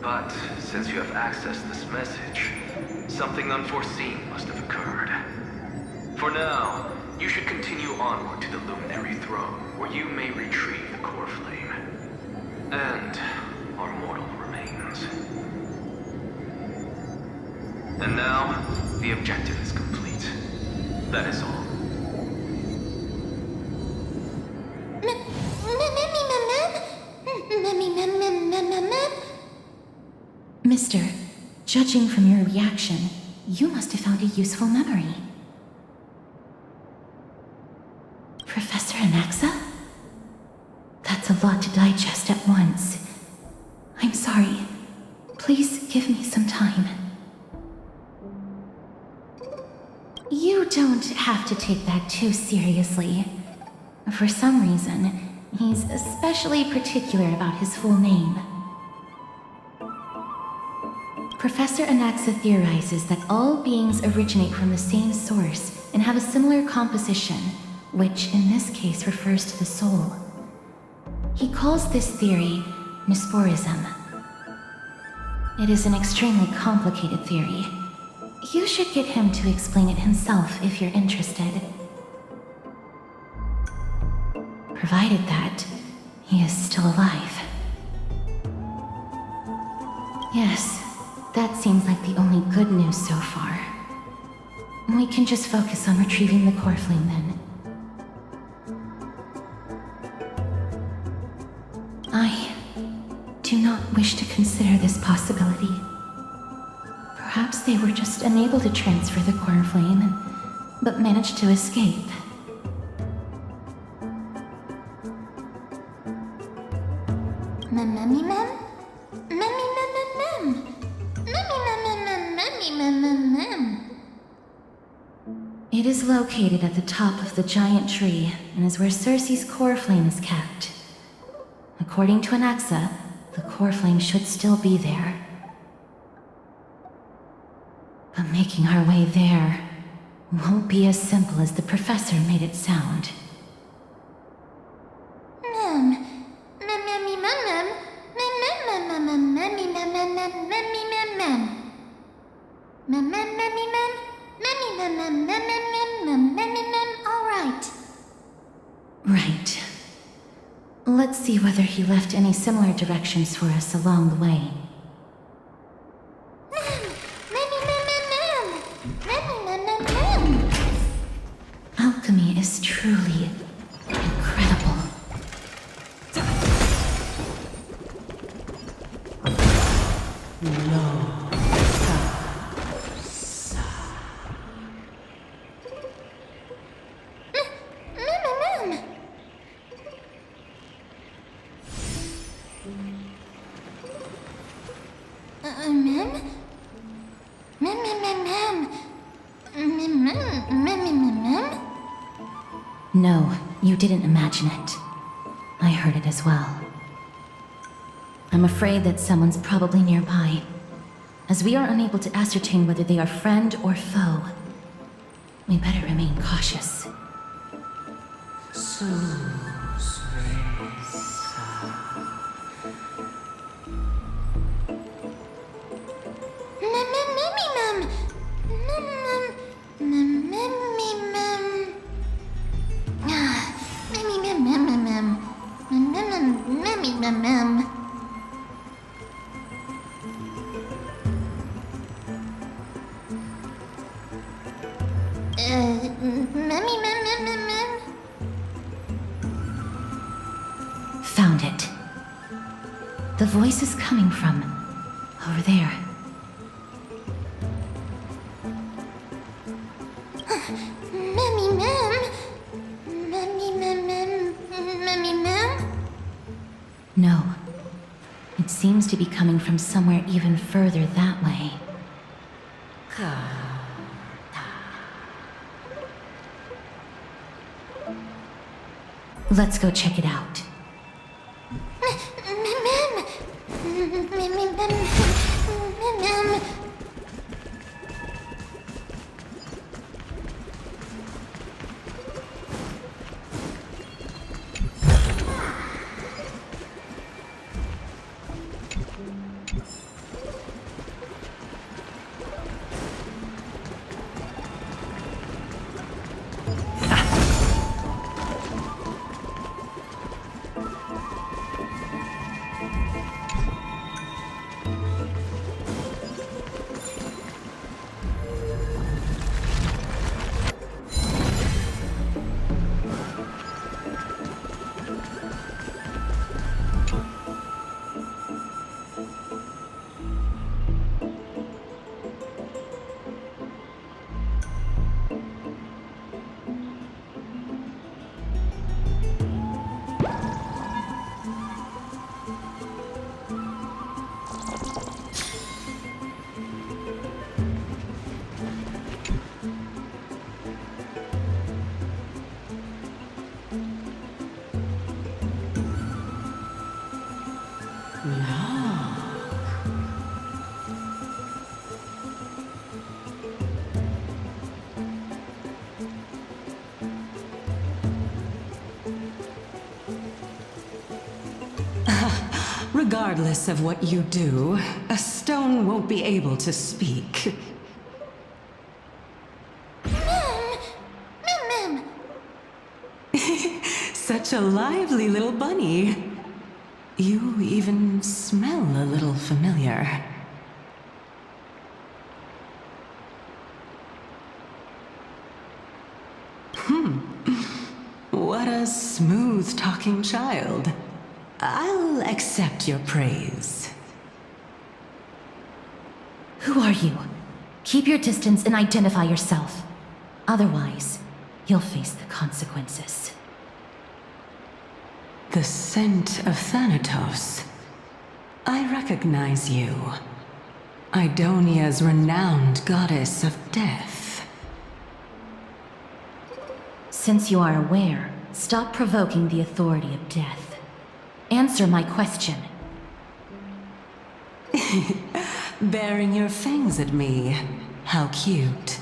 But since you have accessed this message, something unforeseen must have occurred. For now, you should continue onward to the Luminary Throne, where you may retrieve the core flame. And our mortal remains. And now, the objective is complete. That is all. Mister, judging from your reaction, you must have found a useful memory. Professor Anaxa? That's a lot to digest at once. I'm sorry. Please give me some time. You don't have to take that too seriously. For some reason, he's especially particular about his full name. Professor Anaxa theorizes that all beings originate from the same source and have a similar composition, which in this case refers to the soul. He calls this theory Nesporism. It is an extremely complicated theory. You should get him to explain it himself if you're interested. Provided that he is still alive. Yes, that seems like the only good news so far. We can just focus on retrieving the core flame then. I do not wish to consider this possibility. Perhaps they were just unable to transfer the core flame, but managed to escape. It is located at the top of the giant tree and is where Circe's core flame is kept. According to Anaxa, the core flame should still be there. But making our way there won't be as simple as the professor made it sound. All right. Right. Let's see whether he left any similar directions for us along the way. Alchemy is truly incredible. No, you didn't imagine it. I heard it as well. I'm afraid that someone's probably nearby. As we are unable to ascertain whether they are friend or foe, we better remain cautious. Found it. The voice is coming from over there. No. It seems to be coming from somewhere even further that way. Let's go check it out. Regardless of what you do, a stone won't be able to speak. Such a lively little bunny. You even smell a little familiar. What a smooth-talking child. I'll accept your praise. Who are you? Keep your distance and identify yourself. Otherwise, you'll face the consequences. The scent of Thanatos. I recognize you. Idonia's renowned goddess of death. Since you are aware, stop provoking the authority of death. Answer my question. Baring your fangs at me. How cute.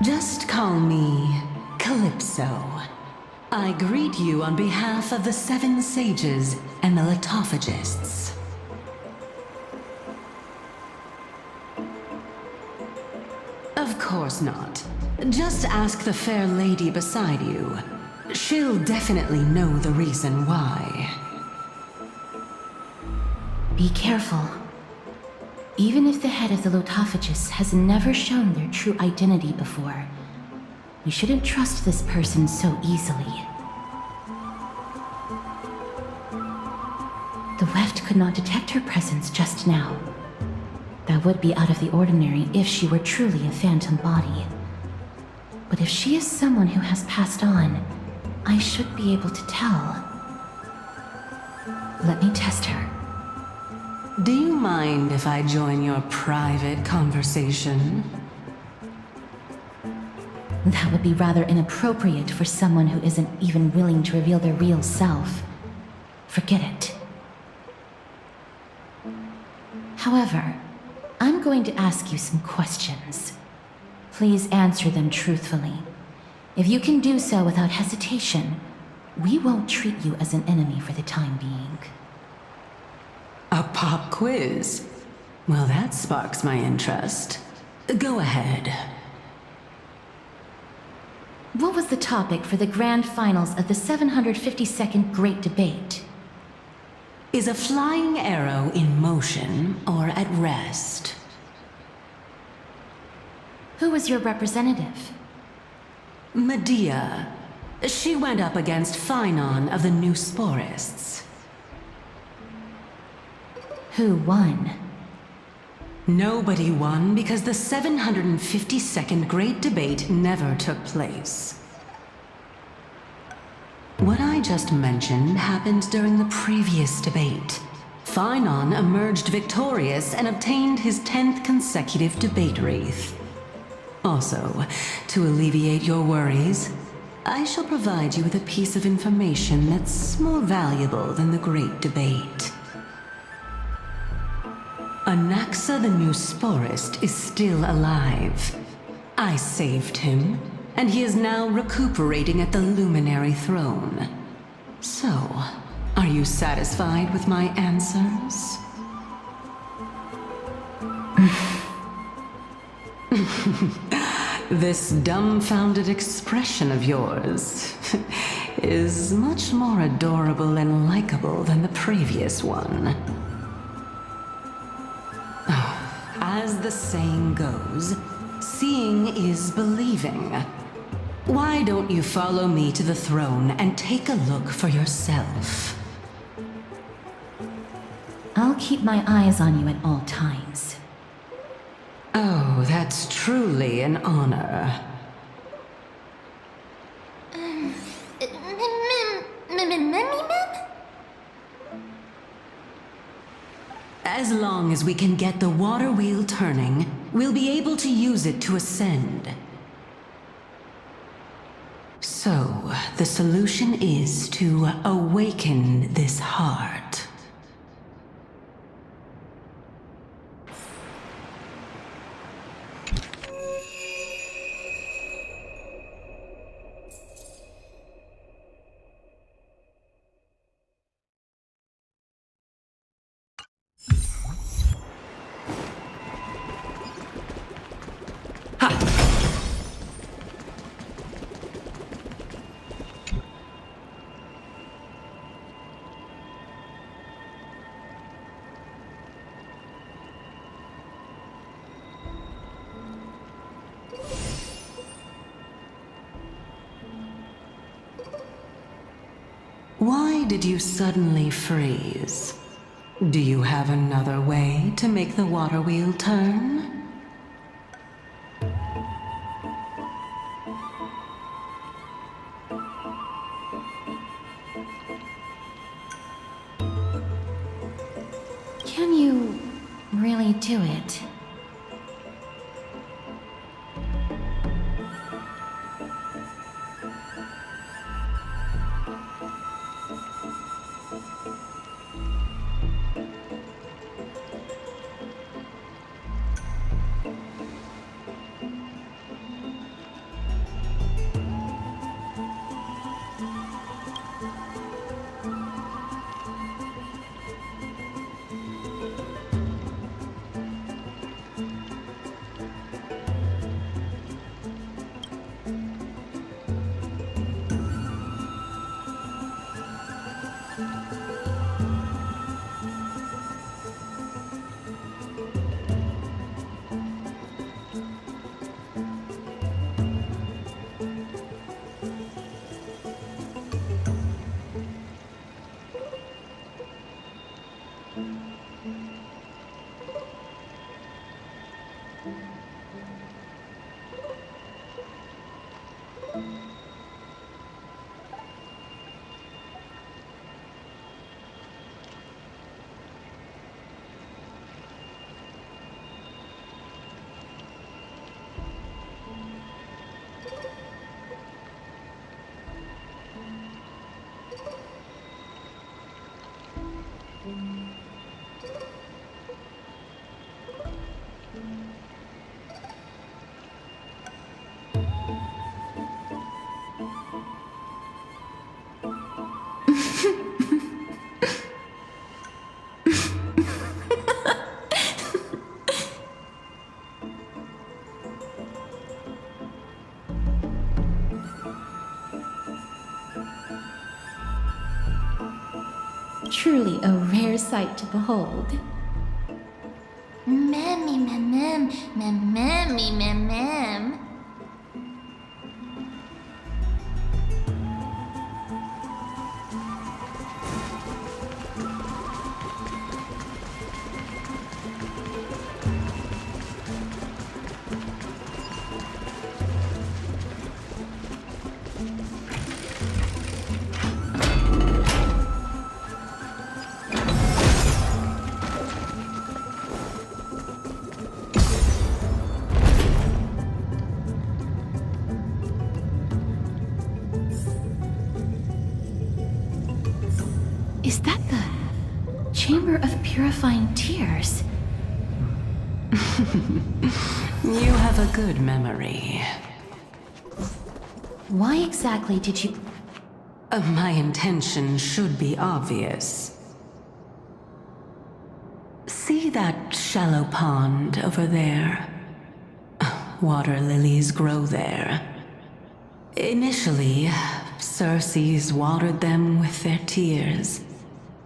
Just call me Calypso. I greet you on behalf of the 7 sages and the litophagists. Of course. course not. Just ask the fair lady beside you. She'll definitely know the reason why. Be careful. Even if the head of the Lotophagus has never shown their true identity before, we shouldn't trust this person so easily. The weft could not detect her presence just now. That would be out of the ordinary if she were truly a phantom body. But if she is someone who has passed on, I should be able to tell. Let me test her. Do you mind if I join your private conversation? That would be rather inappropriate for someone who isn't even willing to reveal their real self. Forget it. However, I'm going to ask you some questions. Please answer them truthfully. If you can do so without hesitation, we won't treat you as an enemy for the time being. A pop quiz? Well, that sparks my interest. Go ahead. What was the topic for the grand finals of the 752nd Great Debate? Is a flying arrow in motion or at rest? Who was your representative? Medea. She went up against Phynon of the New Sporists. Who won? Nobody won because the 752nd Great Debate never took place. What I just mentioned happened during the previous debate. Phynon emerged victorious and obtained his 10th consecutive debate wreath. Also, to alleviate your worries, I shall provide you with a piece of information that's more valuable than the Great Debate. Anaxa the New Sporist is still alive. I saved him, and he is now recuperating at the Luminary Throne. So, are you satisfied with my answers? This dumbfounded expression of yours is much more adorable and likable than the previous one. As the saying goes, seeing is believing. Why don't you follow me to the throne and take a look for yourself? I'll keep my eyes on you at all times. Oh, that's truly an honor. As long as we can get the water wheel turning, we'll be able to use it to ascend. So, the solution is to awaken this heart. Why did you suddenly freeze? Do you have another way to make the water wheel turn? Can you really do it? Truly a rare sight to behold. Mammy, mem, mammy, mem. Is that the Chamber of Purifying Tears? You have a good memory. Why exactly did you... My intention should be obvious. See that shallow pond over there? Water lilies grow there. Initially, Circes watered them with their tears,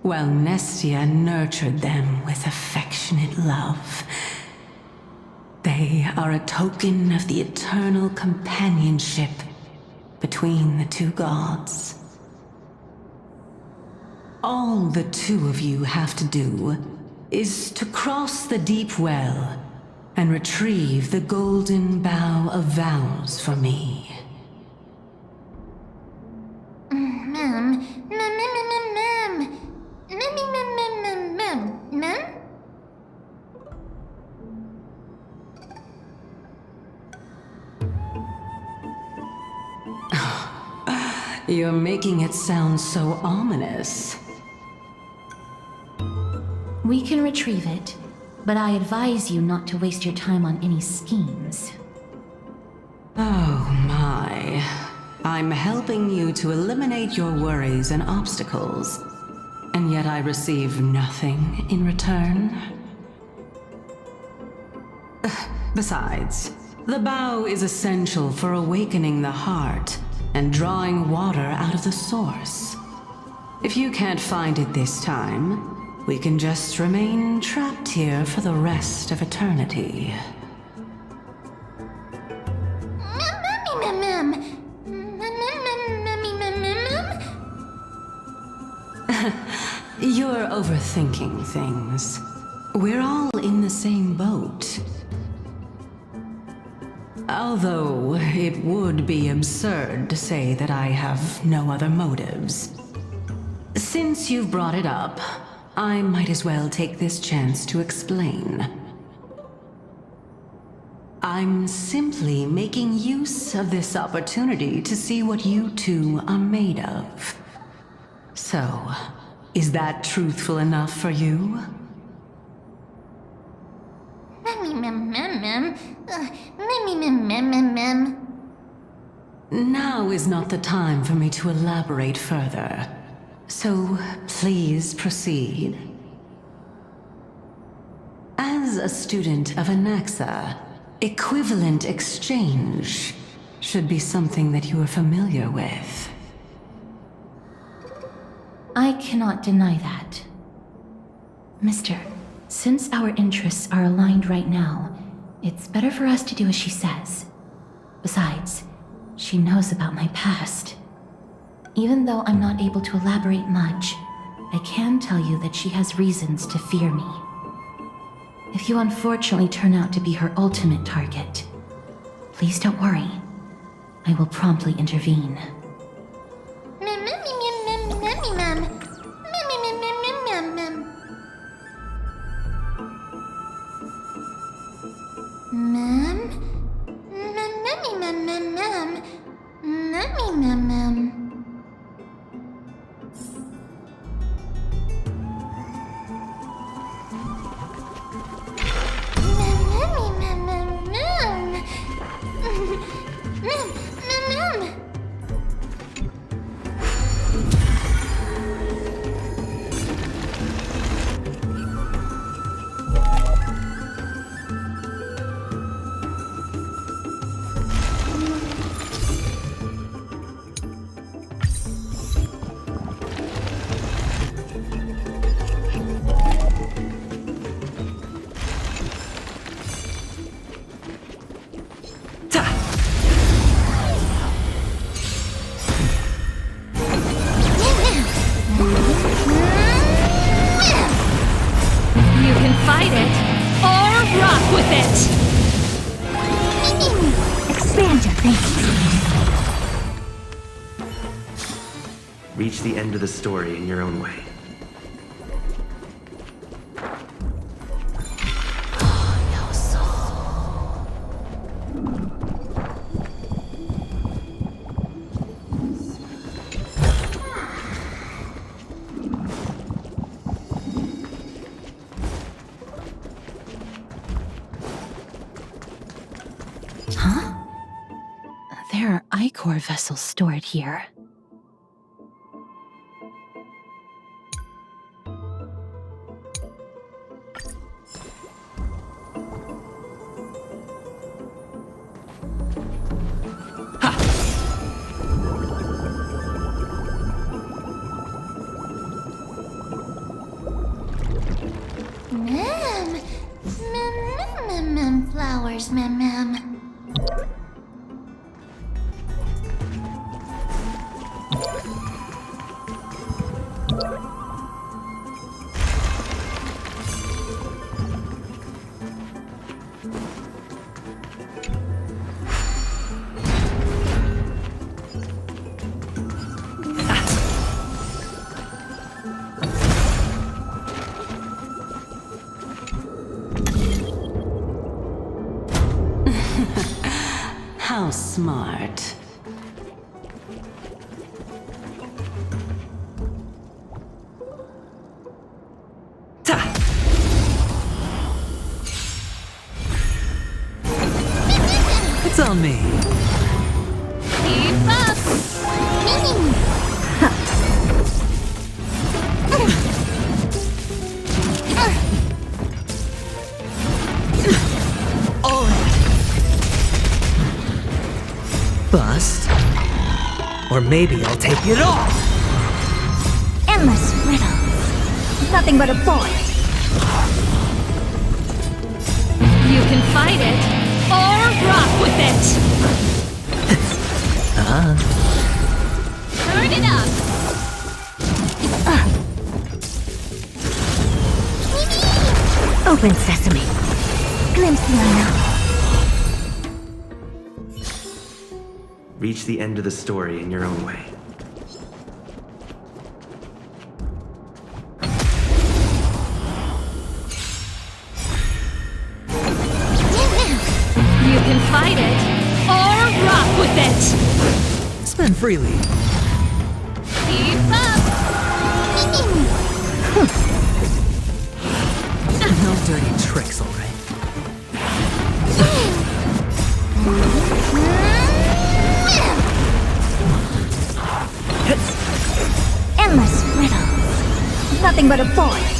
while Nestia nurtured them with affectionate love. They are a token of the eternal companionship between the two gods. All the two of you have to do is to cross the deep well and retrieve the golden bough of vows for me. You're making it sound so ominous. We can retrieve it, but I advise you not to waste your time on any schemes. Oh my. I'm helping you to eliminate your worries and obstacles, and yet I receive nothing in return. Besides, the bough is essential for awakening the heart and drawing water out of the source. If you can't find it this time, we can just remain trapped here for the rest of eternity. You're overthinking things. We're all in the same boat. Although it would be absurd to say that I have no other motives. Since you've brought it up, I might as well take this chance to explain. I'm simply making use of this opportunity to see what you two are made of. So, is that truthful enough for you? Now is not the time for me to elaborate further. So, please proceed. As a student of Anaxa, equivalent exchange should be something that you are familiar with. I cannot deny that. Mister, since our interests are aligned right now, it's better for us to do as she says. Besides, she knows about my past. Even though I'm not able to elaborate much, I can tell you that she has reasons to fear me. If you unfortunately turn out to be her ultimate target, please don't worry. I will promptly intervene. Reach the end of the story in your own way. Huh? There are ichor vessels stored here. Flowers, ma'am. How smart. It's on me. Keep up! Bust. Or maybe I'll take it off. Endless riddles. Nothing but a boy. You can fight it, or rock with it! Turn it up! Open sesame. Glimpse the unknown. Reach the end of the story in your own way. You can fight it, or rock with it! Spend freely. Keep up! No dirty tricks, alright? Endless riddles. Nothing but a boy.